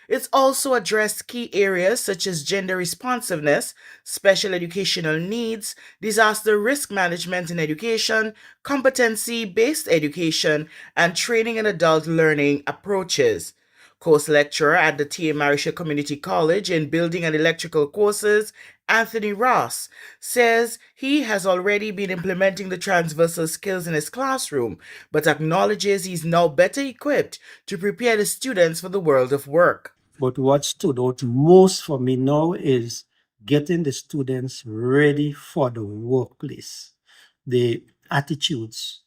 [SPEAKER 17] It's also addressed key areas such as gender responsiveness, special educational needs, disaster risk management in education, competency-based education, and training and adult learning approaches. Course lecturer at the T.A. Marisha Community College in Building and Electrical Courses, Anthony Ross, says he has already been implementing the transversal skills in his classroom, but acknowledges he's now better equipped to prepare the students for the world of work.
[SPEAKER 18] But what stood out most for me now is getting the students ready for the workplace, the attitudes,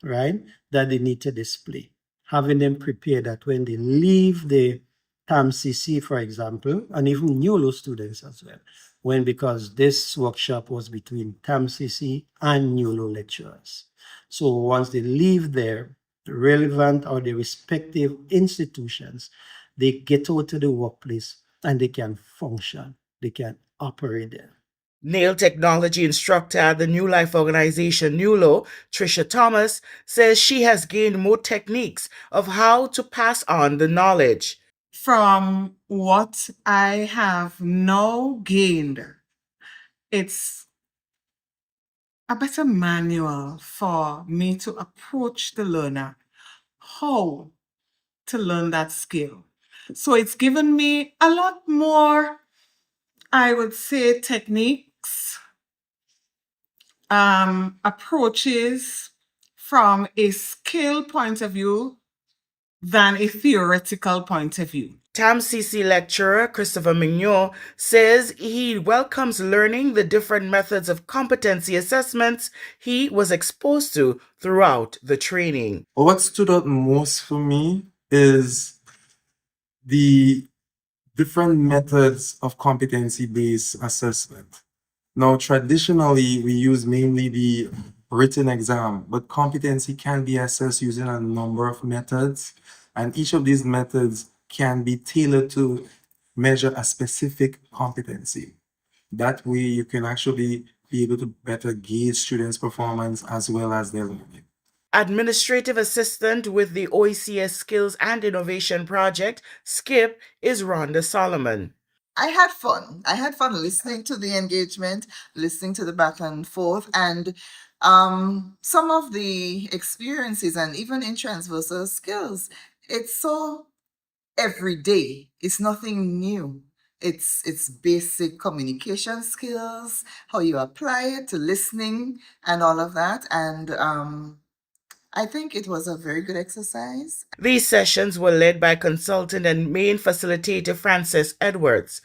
[SPEAKER 18] right, that they need to display. Having them prepared that when they leave the TAMCC, for example, and even NULO students as well, because this workshop was between TAMCC and NULO lecturers. So once they leave there, relevant or the respective institutions, they get out to the workplace and they can function, they can operate there.
[SPEAKER 17] Nail technology instructor at the New Life organization, NULO, Trisha Thomas, says she has gained more techniques of how to pass on the knowledge.
[SPEAKER 19] From what I have now gained, it's a better manual for me to approach the learner, how to learn that skill. So it's given me a lot more, I would say, techniques, approaches from a skill point of view than a theoretical point of view.
[SPEAKER 17] TAMCC lecturer Christopher Mignot says he welcomes learning the different methods of competency assessments he was exposed to throughout the training.
[SPEAKER 20] What stood out most for me is the different methods of competency-based assessment. Now, traditionally, we use mainly the written exam, but competency can be assessed using a number of methods, and each of these methods can be tailored to measure a specific competency. That way, you can actually be able to better gauge students' performance as well as their learning.
[SPEAKER 17] Administrative assistant with the OECS Skills and Innovation Project, SKIP, is Rhonda Solomon.
[SPEAKER 21] I had fun. I had fun listening to the engagement, listening to the back and forth, and some of the experiences and even in transversal skills. It's so everyday. It's nothing new. It's basic communication skills, how you apply it to listening and all of that. And I think it was a very good exercise.
[SPEAKER 17] These sessions were led by consultant and main facilitator Frances Edwards.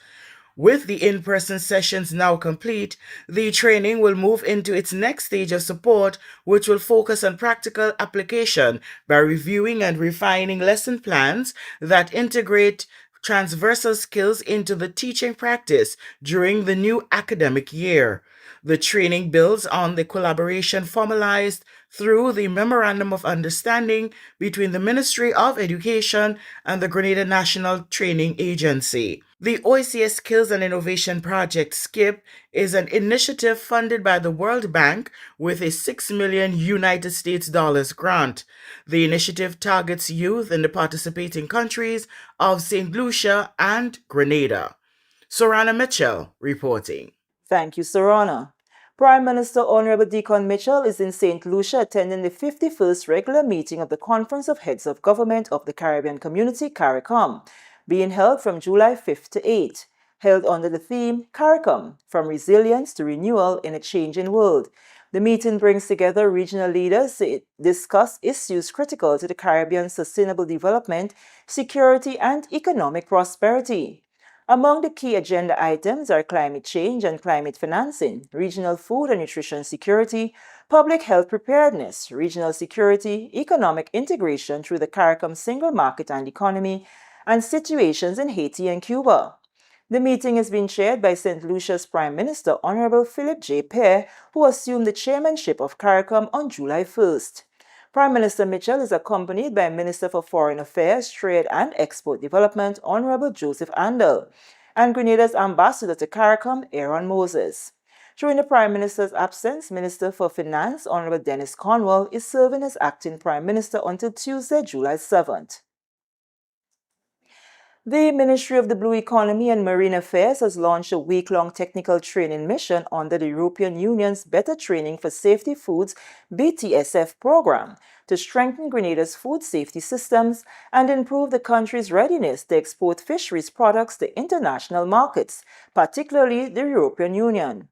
[SPEAKER 17] With the in-person sessions now complete, the training will move into its next stage of support, which will focus on practical application by reviewing and refining lesson plans that integrate transversal skills into the teaching practice during the new academic year. The training builds on the collaboration formalized through the Memorandum of Understanding between the Ministry of Education and the Grenada National Training Agency. The OECS Skills and Innovation Project, SKIP, is an initiative funded by the World Bank with a $6 million United States dollars grant. The initiative targets youth in the participating countries of St. Lucia and Grenada. Sorana Mitchell reporting.
[SPEAKER 13] Thank you, Sorana. Prime Minister Honorable Deacon Mitchell is in St. Lucia attending the 51st regular meeting of the Conference of Heads of Government of the Caribbean Community, CARICOM, being held from July 5th to 8th, held under the theme CARICOM, From Resilience to Renewal in a Changing World. The meeting brings together regional leaders to discuss issues critical to the Caribbean's sustainable development, security, and economic prosperity. Among the key agenda items are climate change and climate financing, regional food and nutrition security, public health preparedness, regional security, economic integration through the CARICOM single market and economy, and situations in Haiti and Cuba. The meeting has been chaired by St. Lucia's Prime Minister Honorable Philip J. Pear, who assumed the chairmanship of CARICOM on July 1st. Prime Minister Mitchell is accompanied by Minister for Foreign Affairs, Trade and Export Development, Honorable Joseph Andel, and Grenada's Ambassador to CARICOM, Aaron Moses. During the Prime Minister's absence, Minister for Finance, Honorable Dennis Cornwall, is serving as acting Prime Minister until Tuesday, July 7th. The Ministry of the Blue Economy and Marine Affairs has launched a week-long technical training mission under the European Union's Better Training for Safety Foods BTSF program to strengthen Grenada's food safety systems and improve the country's readiness to export fisheries products to international markets, particularly the European Union.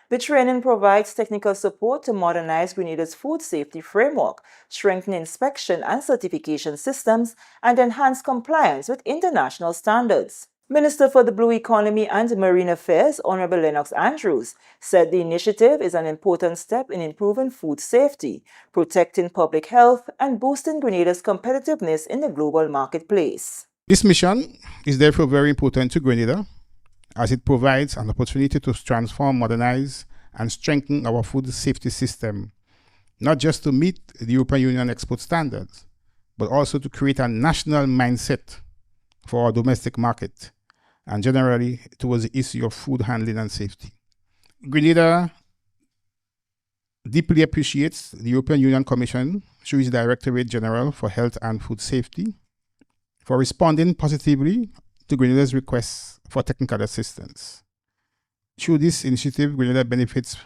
[SPEAKER 13] The training provides technical support to modernize Grenada's food safety framework, strengthen inspection and certification systems, and enhance compliance with international standards. Minister for the Blue Economy and Marine Affairs, Honorable Lennox Andrews, said the initiative is an important step in improving food safety, protecting public health, and boosting Grenada's competitiveness in the global marketplace.
[SPEAKER 22] This mission is therefore very important to Grenada, as it provides an opportunity to transform, modernize, and strengthen our food safety system, not just to meet the European Union export standards, but also to create a national mindset for our domestic market and generally towards the issue of food handling and safety. Grenada deeply appreciates the European Union Commission through its Directorate General for Health and Food Safety for responding positively to Grenada's requests for technical assistance. Through this initiative, Grenada benefits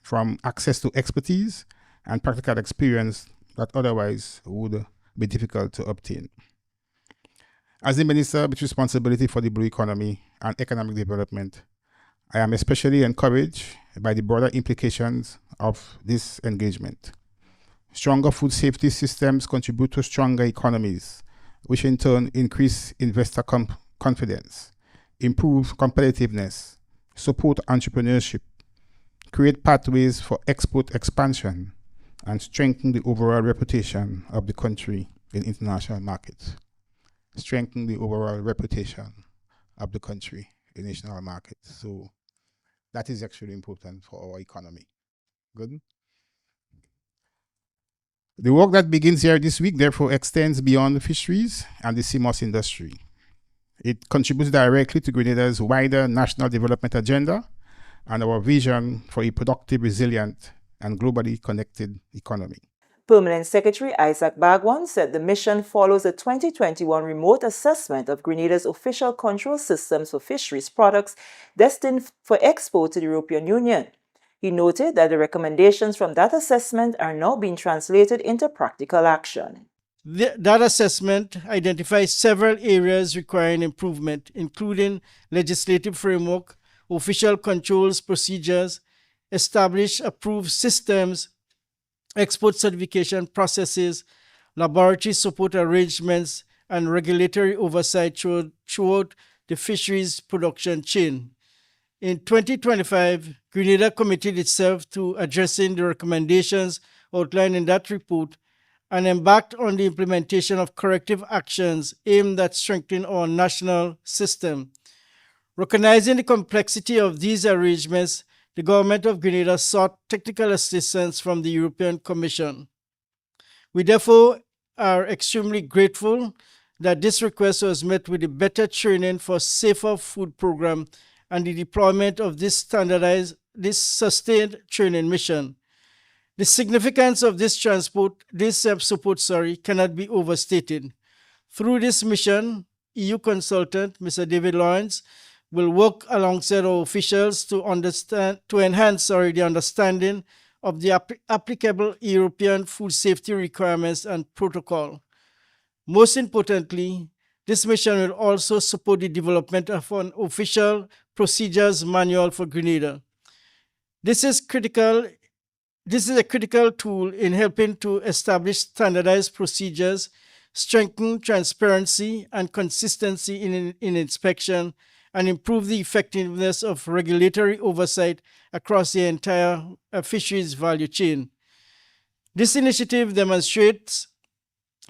[SPEAKER 22] from access to expertise and practical experience that otherwise would be difficult to obtain. As the Minister with responsibility for the blue economy and economic development, I am especially encouraged by the broader implications of this engagement. Stronger food safety systems contribute to stronger economies, which in turn increase investor confidence, improve competitiveness, support entrepreneurship, create pathways for export expansion, and strengthen the overall reputation of the country in international markets. Strengthen the overall reputation of the country in international markets. So that is actually important for our economy. Good. The work that begins here this week, therefore, extends beyond fisheries and the CMOS industry. It contributes directly to Grenada's wider national development agenda and our vision for a productive, resilient, and globally connected economy.
[SPEAKER 13] Permanent Secretary Isaac Bagwan said the mission follows the 2021 remote assessment of Grenada's official control systems for fisheries products destined for export to the European Union. He noted that the recommendations from that assessment are now being translated into practical action.
[SPEAKER 5] That assessment identifies several areas requiring improvement, including legislative framework, official controls procedures, established approved systems, export certification processes, laboratory support arrangements, and regulatory oversight throughout the fisheries production chain. In 2025, Grenada committed itself to addressing the recommendations outlined in that report and embarked on the implementation of corrective actions aimed at strengthening our national system. Recognizing the complexity of these arrangements, the government of Grenada sought technical assistance from the European Commission. We therefore are extremely grateful that this request was met with a better training for safer food program and the deployment of this sustained training mission. The significance of this support cannot be overstated. Through this mission, EU consultant Mr. David Lawrence will work alongside our officials to enhance the understanding of the applicable European food safety requirements and protocol. Most importantly, this mission will also support the development of an official procedures manual for Grenada. This is a critical tool in helping to establish standardized procedures, strengthen transparency and consistency in inspection, and improve the effectiveness of regulatory oversight across the entire fisheries value chain. This initiative demonstrates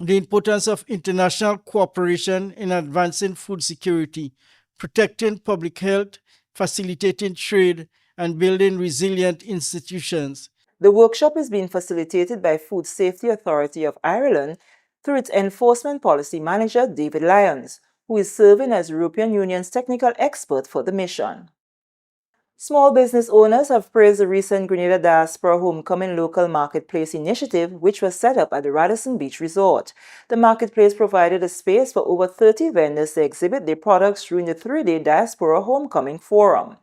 [SPEAKER 5] the importance of international cooperation in advancing food security, protecting public health, facilitating trade, and building resilient institutions.
[SPEAKER 13] The workshop is being facilitated by Food Safety Authority of Ireland through its Enforcement Policy Manager, David Lyons, who is serving as European Union's technical expert for the mission. Small business owners have praised the recent Grenada Diaspora Homecoming Local Marketplace initiative, which was set up at the Radisson Beach Resort. The marketplace provided a space for over 30 vendors to exhibit their products during the 3-day Diaspora Homecoming Forum.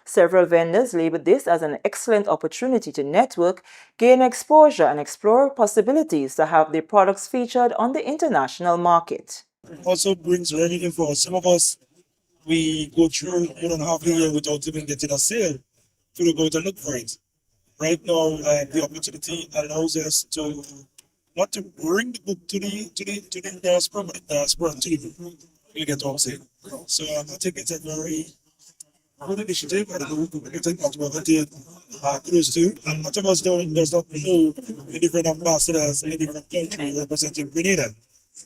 [SPEAKER 13] Several vendors labeled this as an excellent opportunity to network, gain exposure, and explore possibilities to have their products featured on the international market.
[SPEAKER 10] Also brings revenue for us. Some of us, we go through 1.5 years without even getting a sale. We go to look for it. Right now, the opportunity allows us to not to bring the book to the diaspora, but the diaspora to the book. We get our sale. So I think it's a very good initiative. I think that's what I did close to. And much of us does not know the different ambassadors in different countries representing Grenada.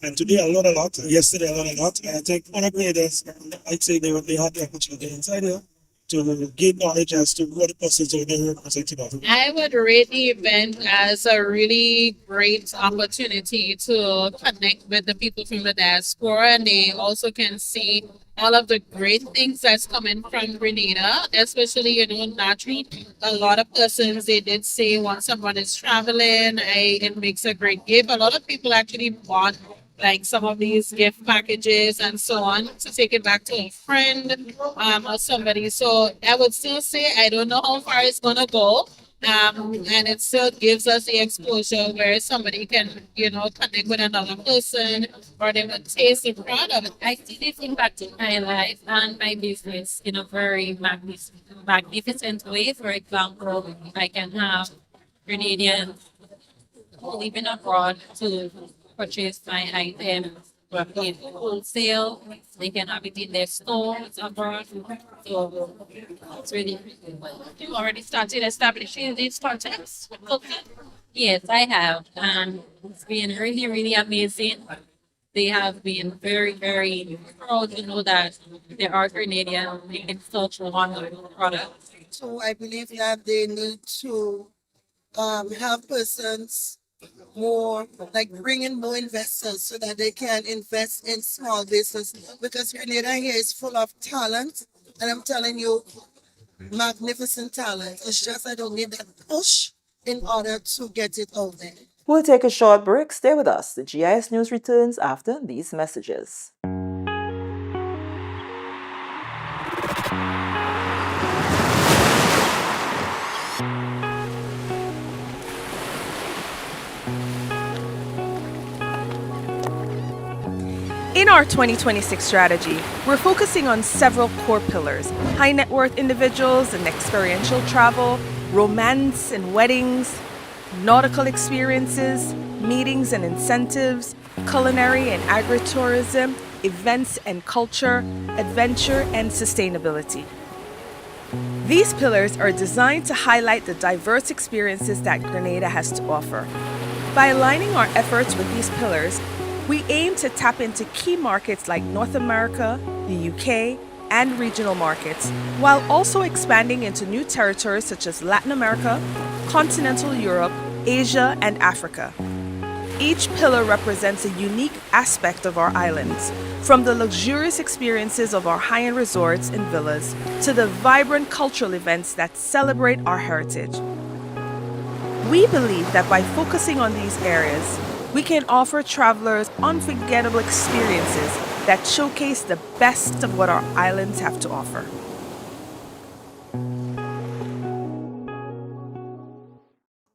[SPEAKER 10] And today I learned a lot. Yesterday I learned a lot. And I think other graders, I'd say they had the opportunity inside here. to gain knowledge as to what the persons are there representing.
[SPEAKER 1] I would rate the event as a really great opportunity to connect with the people from the diaspora, and they also can see all of the great things that's coming from Grenada, especially, naturally, a lot of persons, they did say once someone is traveling, it makes a great gift. A lot of people actually bought like some of these gift packages and so on to take it back to a friend or somebody. So I would still say I don't know how far it's gonna go. And it still gives us the exposure where somebody can, connect with another person or they would taste the product.
[SPEAKER 11] I see this impacting my life and my business in a very magnificent way. For example, I can have Grenadians living abroad to purchase my items in wholesale. They can have it in their stores abroad. So it's really you already started establishing these contacts? Yes, I have. And it's been really, really amazing. They have been very, very proud to know that there are Grenadians making such wonderful products.
[SPEAKER 23] So I believe that they need to have persons more like bring in more investors so that they can invest in small business because Grenada here is full of talent, and I'm telling you, magnificent talent. It's just I don't need that push in order to get it out there.
[SPEAKER 13] We'll take a short break. Stay with us. The GIS News returns after these messages.
[SPEAKER 24] In our 2026 strategy, we're focusing on several core pillars: high net worth individuals and experiential travel, romance and weddings, nautical experiences, meetings and incentives, culinary and agritourism, events and culture, adventure and sustainability. These pillars are designed to highlight the diverse experiences that Grenada has to offer. By aligning our efforts with these pillars, we aim to tap into key markets like North America, the UK, and regional markets, while also expanding into new territories such as Latin America, continental Europe, Asia, and Africa. Each pillar represents a unique aspect of our islands, from the luxurious experiences of our high-end resorts and villas to the vibrant cultural events that celebrate our heritage. We believe that by focusing on these areas, we can offer travelers unforgettable experiences that showcase the best of what our islands have to offer.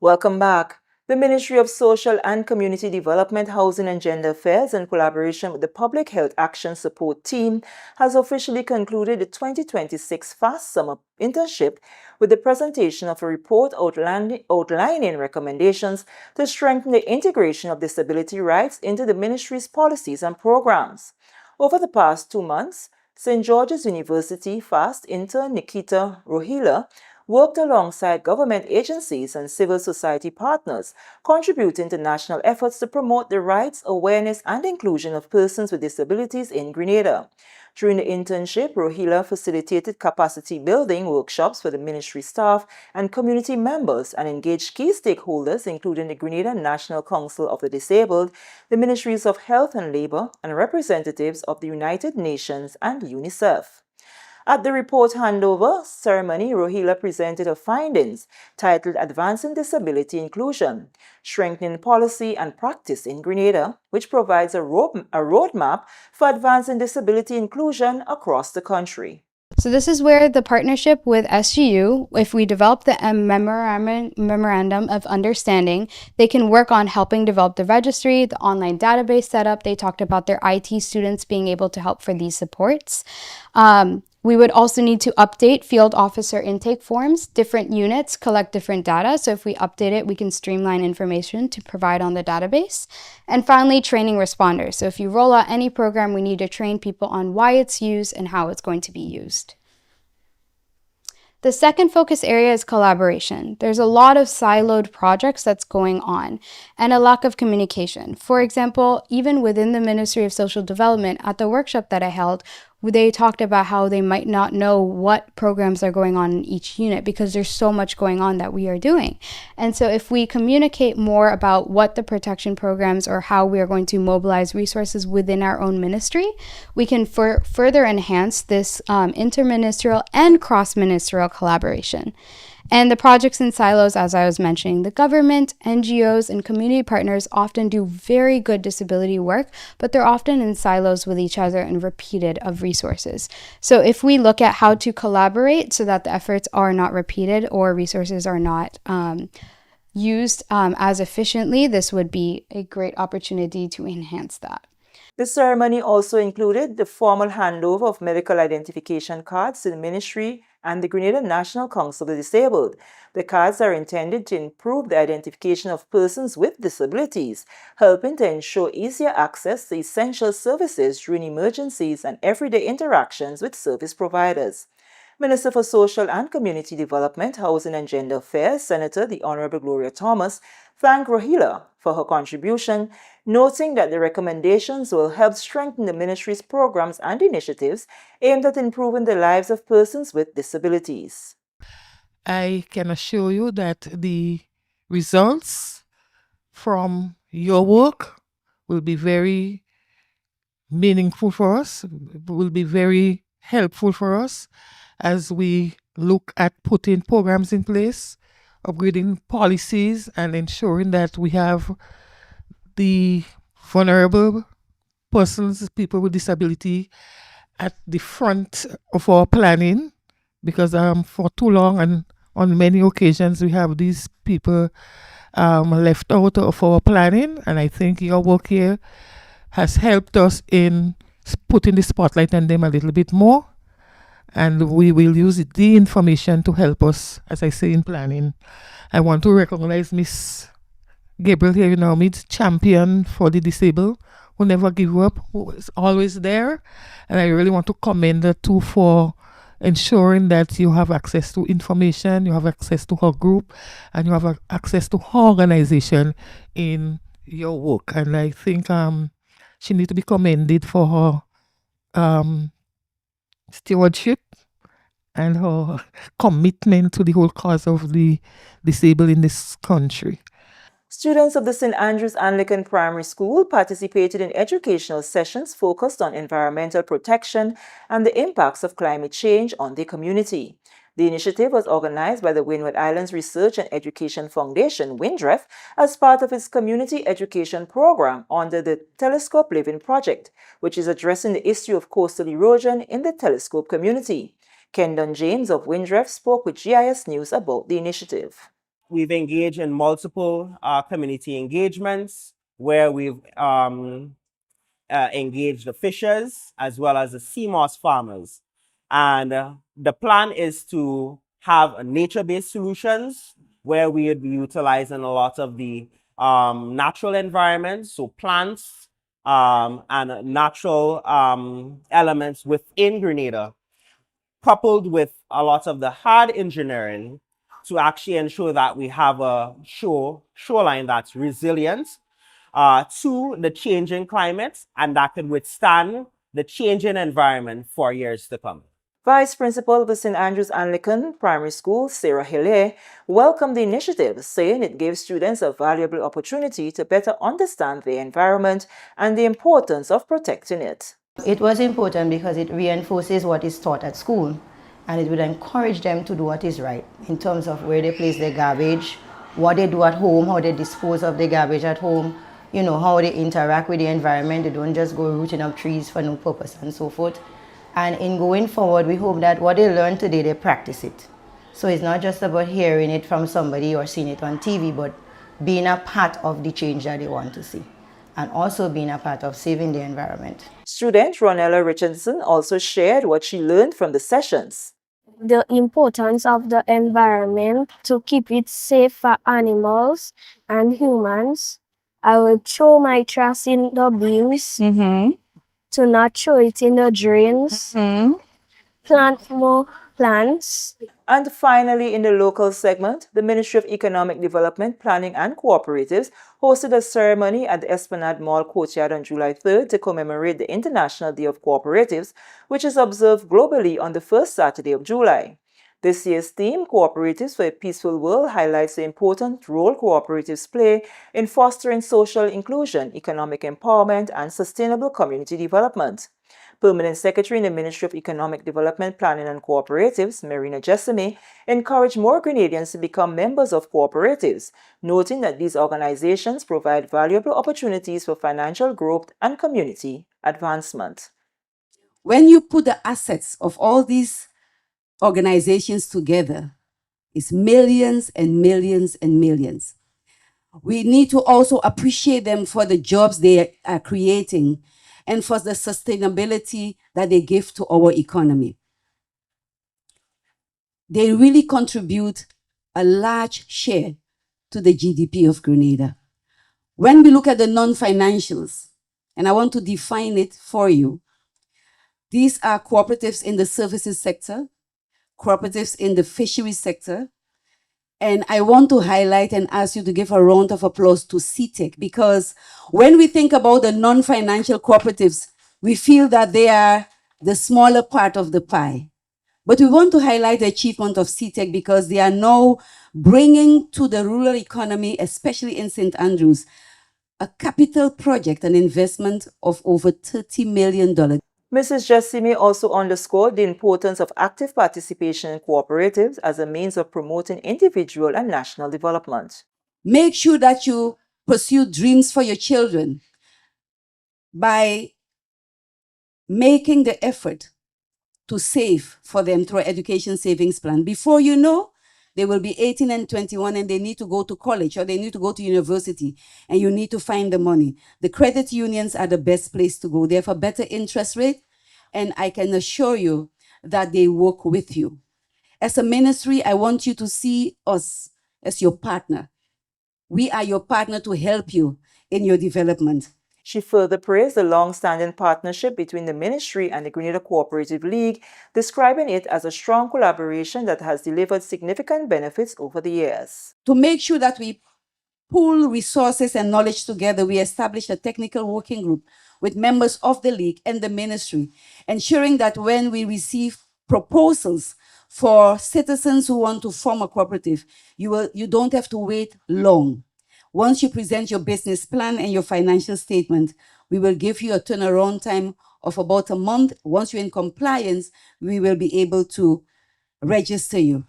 [SPEAKER 13] Welcome back. The Ministry of Social and Community Development, Housing and Gender Affairs, in collaboration with the Public Health Action Support Team, has officially concluded the 2026 Fast Summer Internship with the presentation of a report outlining recommendations to strengthen the integration of disability rights into the ministry's policies and programs. Over the past 2 months, St. George's University FAST intern Nikita Rohila worked alongside government agencies and civil society partners, contributing to national efforts to promote the rights, awareness, and inclusion of persons with disabilities in Grenada. During the internship, Rohila facilitated capacity building workshops for the ministry staff and community members and engaged key stakeholders, including the Grenada National Council of the Disabled, the Ministries of Health and Labor, and representatives of the United Nations and UNICEF. At the report handover ceremony, Rohila presented her findings titled Advancing Disability Inclusion, Strengthening Policy and Practice in Grenada, which provides a roadmap for advancing disability inclusion across the country.
[SPEAKER 25] So this is where the partnership with SGU, if we develop the Memorandum of Understanding, they can work on helping develop the registry, the online database setup. They talked about their IT students being able to help for these supports. We would also need to update field officer intake forms. Different units collect different data, so if we update it, we can streamline information to provide on the database. And finally, training responders. So if you roll out any program, we need to train people on why it's used and how it's going to be used. The second focus area is collaboration. There's a lot of siloed projects that's going on and a lack of communication. For example, even within the Ministry of Social Development, at the workshop that I held, they talked about how they might not know what programs are going on in each unit because there's so much going on that we are doing. And so if we communicate more about what the protection programs or how we are going to mobilize resources within our own ministry, we can further enhance this interministerial and cross-ministerial collaboration. And the projects in silos, as I was mentioning, the government, NGOs, and community partners often do very good disability work, but they're often in silos with each other and repeated of resources. So if we look at how to collaborate so that the efforts are not repeated or resources are not used as efficiently, this would be a great opportunity to enhance that.
[SPEAKER 13] The ceremony also included the formal handover of medical identification cards to the ministry and the Grenada National Council of the Disabled. The cards are intended to improve the identification of persons with disabilities, helping to ensure easier access to essential services during emergencies and everyday interactions with service providers. Minister for Social and Community Development, Housing and Gender Affairs, Senator the Honorable Gloria Thomas, thanked Rohila for her contribution, noting that the recommendations will help strengthen the ministry's programs and initiatives aimed at improving the lives of persons with disabilities.
[SPEAKER 2] I can assure you that the results from your work will be very meaningful for us, will be very helpful for us as we look at putting programs in place, upgrading policies, and ensuring that we have the vulnerable persons, people with disability, at the front of our planning, because for too long and on many occasions we have these people left out of our planning, and I think your work here has helped us in putting the spotlight on them a little bit more, and we will use the information to help us, as I say, in planning. I want to recognize Miss Gabriel here, Miss champion for the disabled, who never give up, who is always there, and I really want to commend her too for ensuring that you have access to information, you have access to her group, and you have access to her organization in your work. And I think she needs to be commended for her stewardship and her commitment to the whole cause of the disabled in this country.
[SPEAKER 13] Students of the St. Andrews Anglican Primary School participated in educational sessions focused on environmental protection and the impacts of climate change on the community. The initiative was organized by the Windward Islands Research and Education Foundation, WINDREF, as part of its community education program under the Telescope Living Project, which is addressing the issue of coastal erosion in the Telescope community. Kendon James of WINDREF spoke with GIS News about the initiative.
[SPEAKER 3] We've engaged in multiple community engagements where we've engaged the fishers as well as the sea moss farmers. And the plan is to have nature-based solutions where we would be utilizing a lot of the natural environments, so plants and natural elements within Grenada, coupled with a lot of the hard engineering to actually ensure that we have a shoreline that's resilient to the changing climate and that can withstand the changing environment for years to come.
[SPEAKER 13] Vice Principal of the St. Andrews Anglican Primary School, Sarah Hille, welcomed the initiative, saying it gave students a valuable opportunity to better understand the environment and the importance of protecting it.
[SPEAKER 4] It was important because it reinforces what is taught at school, and it would encourage them to do what is right in terms of where they place their garbage, what they do at home, how they dispose of their garbage at home, how they interact with the environment. They don't just go rooting up trees for no purpose and so forth. And in going forward, we hope that what they learn today, they practice it. So it's not just about hearing it from somebody or seeing it on TV, but being a part of the change that they want to see, and also being a part of saving the environment.
[SPEAKER 13] Student Ronella Richardson also shared what she learned from the sessions.
[SPEAKER 6] The importance of the environment to keep it safe for animals and humans. I would throw my trash in the bins, to not throw it in the drains, plant more plants.
[SPEAKER 13] And finally, in the local segment, the Ministry of Economic Development, Planning and Cooperatives hosted a ceremony at the Esplanade Mall courtyard on July 3rd to commemorate the International Day of Cooperatives, which is observed globally on the first Saturday of July. This year's theme, Cooperatives for a Peaceful World, highlights the important role cooperatives play in fostering social inclusion, economic empowerment, and sustainable community development. Permanent Secretary in the Ministry of Economic Development, Planning and Cooperatives, Marina Jessamy, encouraged more Grenadians to become members of cooperatives, noting that these organizations provide valuable opportunities for financial growth and community advancement.
[SPEAKER 7] When you put the assets of all these organizations together, it's millions and millions and millions. We need to also appreciate them for the jobs they are creating and for the sustainability that they give to our economy. They really contribute a large share to the GDP of Grenada. When we look at the non-financials, and I want to define it for you, these are cooperatives in the services sector, cooperatives in the fishery sector, and I want to highlight and ask you to give a round of applause to CTEC, because when we think about the non-financial cooperatives, we feel that they are the smaller part of the pie. But we want to highlight the achievement of CTEC because they are now bringing to the rural economy, especially in St. Andrews, a capital project, an investment of over $30 million.
[SPEAKER 13] Mrs. Jessamy also underscored the importance of active participation in cooperatives as a means of promoting individual and national development.
[SPEAKER 7] Make sure that you pursue dreams for your children by making the effort to save for them through an education savings plan. Before you know, they will be 18 and 21 and they need to go to college or they need to go to university and you need to find the money. The credit unions are the best place to go. They have a better interest rate and I can assure you that they work with you. As a ministry, I want you to see us as your partner. We are your partner to help you in your development.
[SPEAKER 13] She further praised the long-standing partnership between the ministry and the Grenada Cooperative League, describing it as a strong collaboration that has delivered significant benefits over the years.
[SPEAKER 7] To make sure that we pool resources and knowledge together, we established a technical working group with members of the league and the ministry, ensuring that when we receive proposals for citizens who want to form a cooperative, you don't have to wait long. Once you present your business plan and your financial statement, we will give you a turnaround time of about a month. Once you're in compliance, we will be able to register you.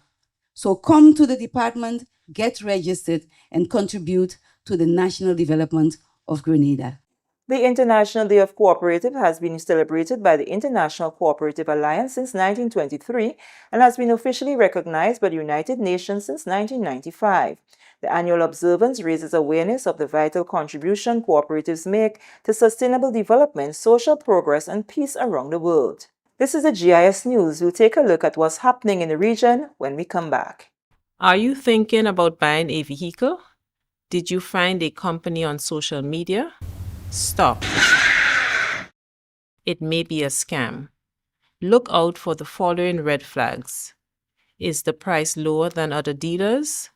[SPEAKER 7] So come to the department, get registered, and contribute to the national development of Grenada.
[SPEAKER 13] The International Day of Cooperative has been celebrated by the International Cooperative Alliance since 1923 and has been officially recognized by the United Nations since 1995. The annual observance raises awareness of the vital contribution cooperatives make to sustainable development, social progress, and peace around the world. This is the GIS News. We'll take a look at what's happening in the region when we come back.
[SPEAKER 8] Are you thinking about buying a vehicle? Did you find a company on social media? Stop. It may be a scam. Look out for the following red flags. Is the price lower than other dealers?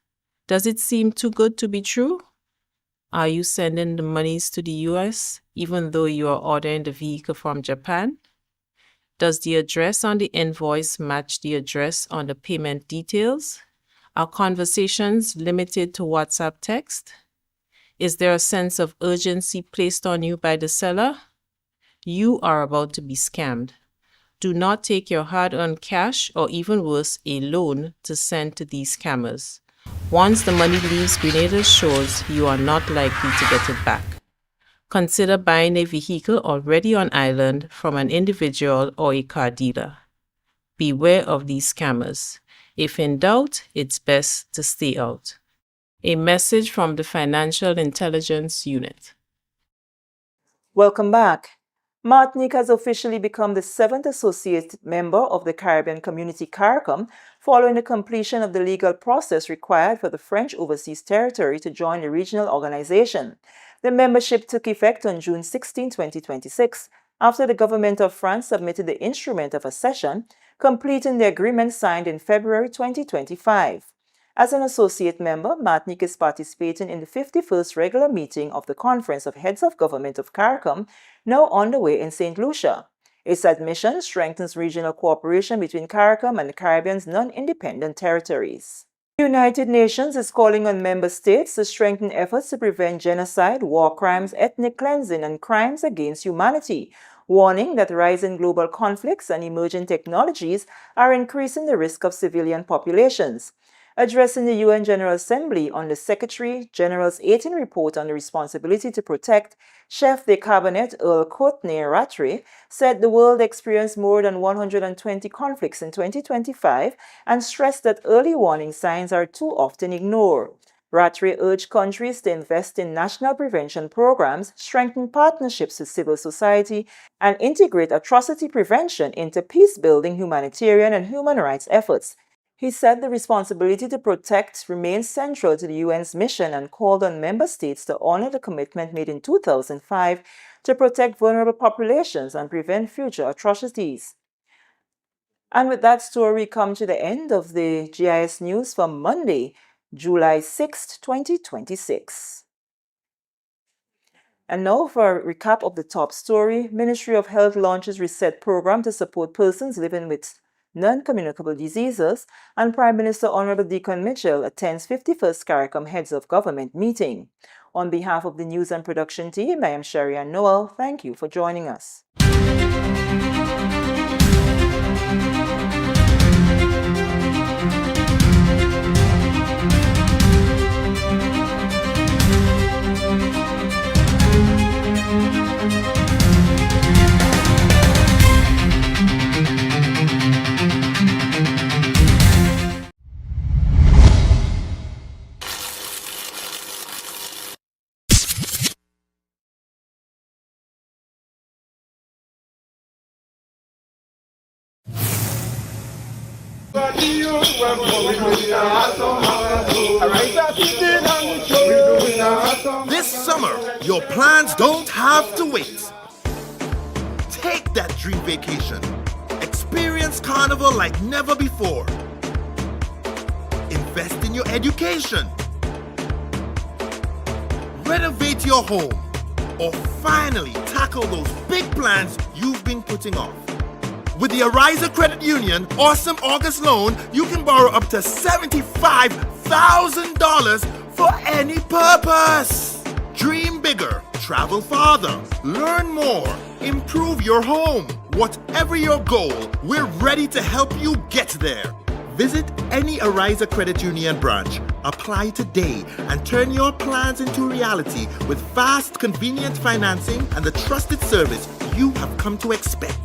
[SPEAKER 8] Does it seem too good to be true? Are you sending the monies to the US even though you are ordering the vehicle from Japan? Does the address on the invoice match the address on the payment details? Are conversations limited to WhatsApp text? Is there a sense of urgency placed on you by the seller? You are about to be scammed. Do not take your hard-earned cash or even worse, a loan to send to these scammers. Once the money leaves Grenada's shores, you are not likely to get it back. Consider buying a vehicle already on island from an individual or a car dealer. Beware of these scammers. If in doubt, it's best to stay out. A message from the Financial Intelligence Unit.
[SPEAKER 13] Welcome back. Martinique has officially become the 7th associate member of the Caribbean Community CARICOM following the completion of the legal process required for the French Overseas Territory to join the regional organization. The membership took effect on June 16, 2026. after the government of France submitted the instrument of accession, completing the agreement signed in February 2025. As an associate member, Martinique is participating in the 51st regular meeting of the Conference of Heads of Government of CARICOM, now underway in St. Lucia. Its admission strengthens regional cooperation between CARICOM and the Caribbean's non-independent territories. The United Nations is calling on member states to strengthen efforts to prevent genocide, war crimes, ethnic cleansing, and crimes against humanity, warning that rising global conflicts and emerging technologies are increasing the risk of civilian populations. Addressing the UN General Assembly on the Secretary General's 18th report on the responsibility to protect, Chef de Cabinet Earl Courtney Rattray said the world experienced more than 120 conflicts in 2025 and stressed that early warning signs are too often ignored. Rattray urged countries to invest in national prevention programs, strengthen partnerships with civil society, and integrate atrocity prevention into peace-building, humanitarian, and human rights efforts. He said the responsibility to protect remains central to the UN's mission and called on member states to honor the commitment made in 2005 to protect vulnerable populations and prevent future atrocities. And with that story, we come to the end of the GIS News for Monday, July 6, 2026. And now for a recap of the top story. Ministry of Health launches Reset program to support persons living with non-communicable diseases, and Prime Minister Honorable Deacon Mitchell attends 51st CARICOM Heads of Government meeting. On behalf of the news and production team, I am Sherry-Ann Noel. Thank you for joining us.
[SPEAKER 9] This summer, your plans don't have to wait. Take that dream vacation. Experience Carnival like never before. Invest in your education. Renovate your home. Or finally tackle those big plans you've been putting off. With the Ariza Credit Union Awesome August Loan, you can borrow up to $75,000 for any purpose. Dream bigger, travel farther, learn more, improve your home. Whatever your goal, we're ready to help you get there. Visit any Ariza Credit Union branch, apply today, and turn your plans into reality with fast, convenient financing and the trusted service you have come to expect.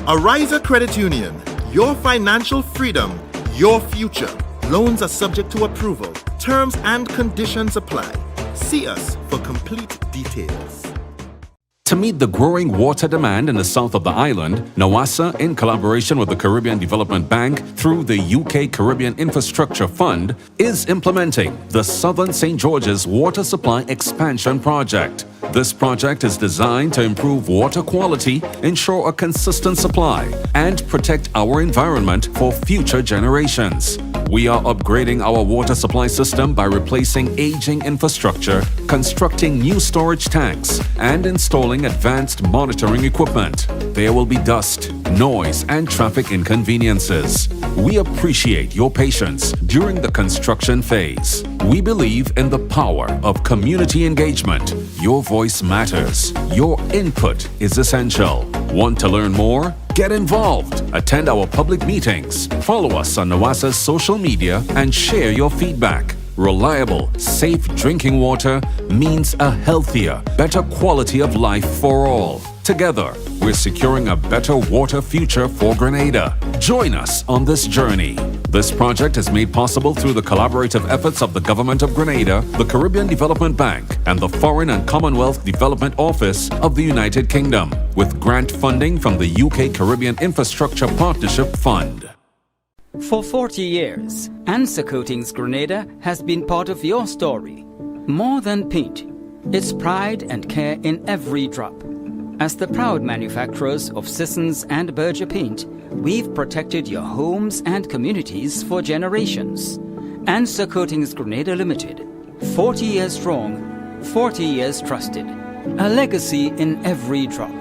[SPEAKER 9] Ariza Credit Union, your financial freedom, your future. Loans are subject to approval. Terms and conditions apply. See us for complete details.
[SPEAKER 12] To meet the growing water demand in the south of the island, NOASA, in collaboration with the Caribbean Development Bank through the UK Caribbean Infrastructure Fund, is implementing the Southern St. George's Water Supply Expansion Project. This project is designed to improve water quality, ensure a consistent supply, and protect our environment for future generations. We are upgrading our water supply system by replacing aging infrastructure, constructing new storage tanks, and installing advanced monitoring equipment. There will be dust, noise, and traffic inconveniences. We appreciate your patience during the construction phase. We believe in the power of community engagement. Your voice matters. Your input is essential. Want to learn more? Get involved. Attend our public meetings. Follow us on NOASA's social media and share your feedback. Reliable, safe drinking water means a healthier, better quality of life for all. Together, we're securing a better water future for Grenada. Join us on this journey. This project is made possible through the collaborative efforts of the Government of Grenada, the Caribbean Development Bank, and the Foreign and Commonwealth Development Office of the United Kingdom, with grant funding from the UK Caribbean Infrastructure Partnership Fund.
[SPEAKER 14] For 40 years, Answer Coatings Grenada has been part of your story. More than paint, it's pride and care in every drop. As the proud manufacturers of Sissons and Berger paint, we've protected your homes and communities for generations. Answer Coatings Grenada Limited, 40 years strong, 40 years trusted. A legacy in every drop.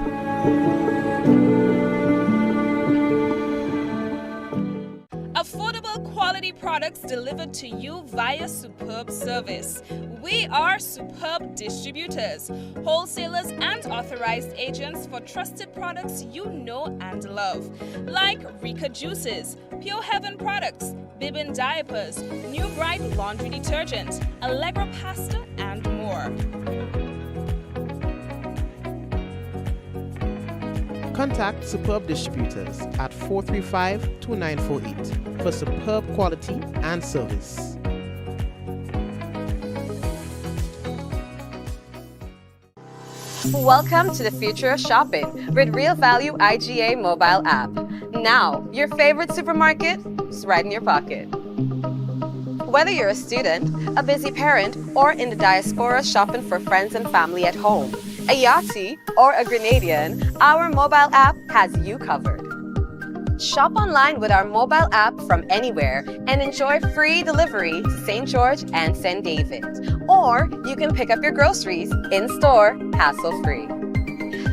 [SPEAKER 24] Affordable quality products delivered to you via superb service. We are superb distributors, wholesalers and authorized agents for trusted products you know and love. Like Rika Juices, Pure Heaven products, Bibin diapers, New Bright laundry detergent, Allegra pasta and more.
[SPEAKER 15] Contact Superb Distributors at 435-2948 for superb quality and service.
[SPEAKER 16] Welcome to the future of shopping with Real Value IGA mobile app. Now, your favorite supermarket is right in your pocket. Whether you're a student, a busy parent, or in the diaspora shopping for friends and family at home, a Yahtzee, or a Grenadian, our mobile app has you covered. Shop online with our mobile app from anywhere and enjoy free delivery to St. George and St. David. Or you can pick up your groceries in-store, hassle-free.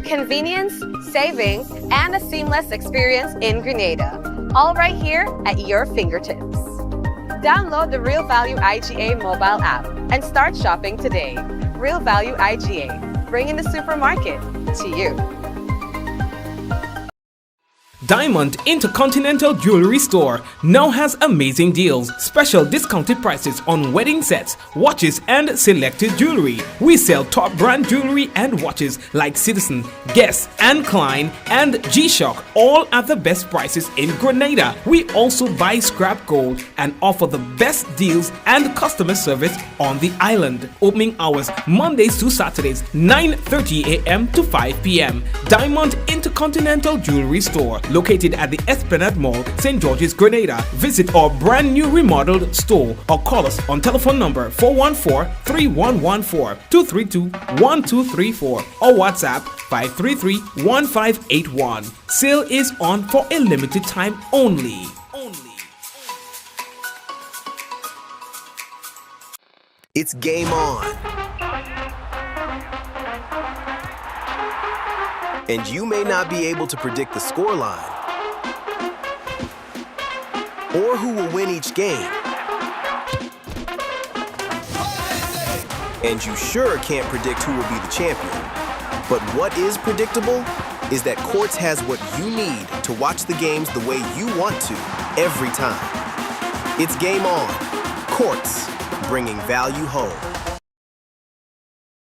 [SPEAKER 16] Convenience, savings, and a seamless experience in Grenada. All right here at your fingertips. Download the Real Value IGA mobile app and start shopping today. Real Value IGA. Bringing the supermarket to you.
[SPEAKER 18] Diamond Intercontinental Jewelry Store now has amazing deals, special discounted prices on wedding sets, watches and selected jewelry. We sell top brand jewelry and watches like Citizen, Guess and Klein and G-Shock, all at the best prices in Grenada. We also buy scrap gold and offer the best deals and customer service on the island. Opening hours Mondays to Saturdays 9:30 a.m. to 5 p.m. Diamond Intercontinental Jewelry Store, located at the Esplanade Mall, St. George's, Grenada. Visit our brand new remodeled store or call us on telephone number 414-3114, 232-1234 or WhatsApp 533-1581. Sale is on for a limited time only.
[SPEAKER 19] It's game on. And you may not be able to predict the scoreline or who will win each game. And you sure can't predict who will be the champion. But what is predictable is that Quartz has what you need to watch the games the way you want to every time. It's game on. Quartz, bringing value home.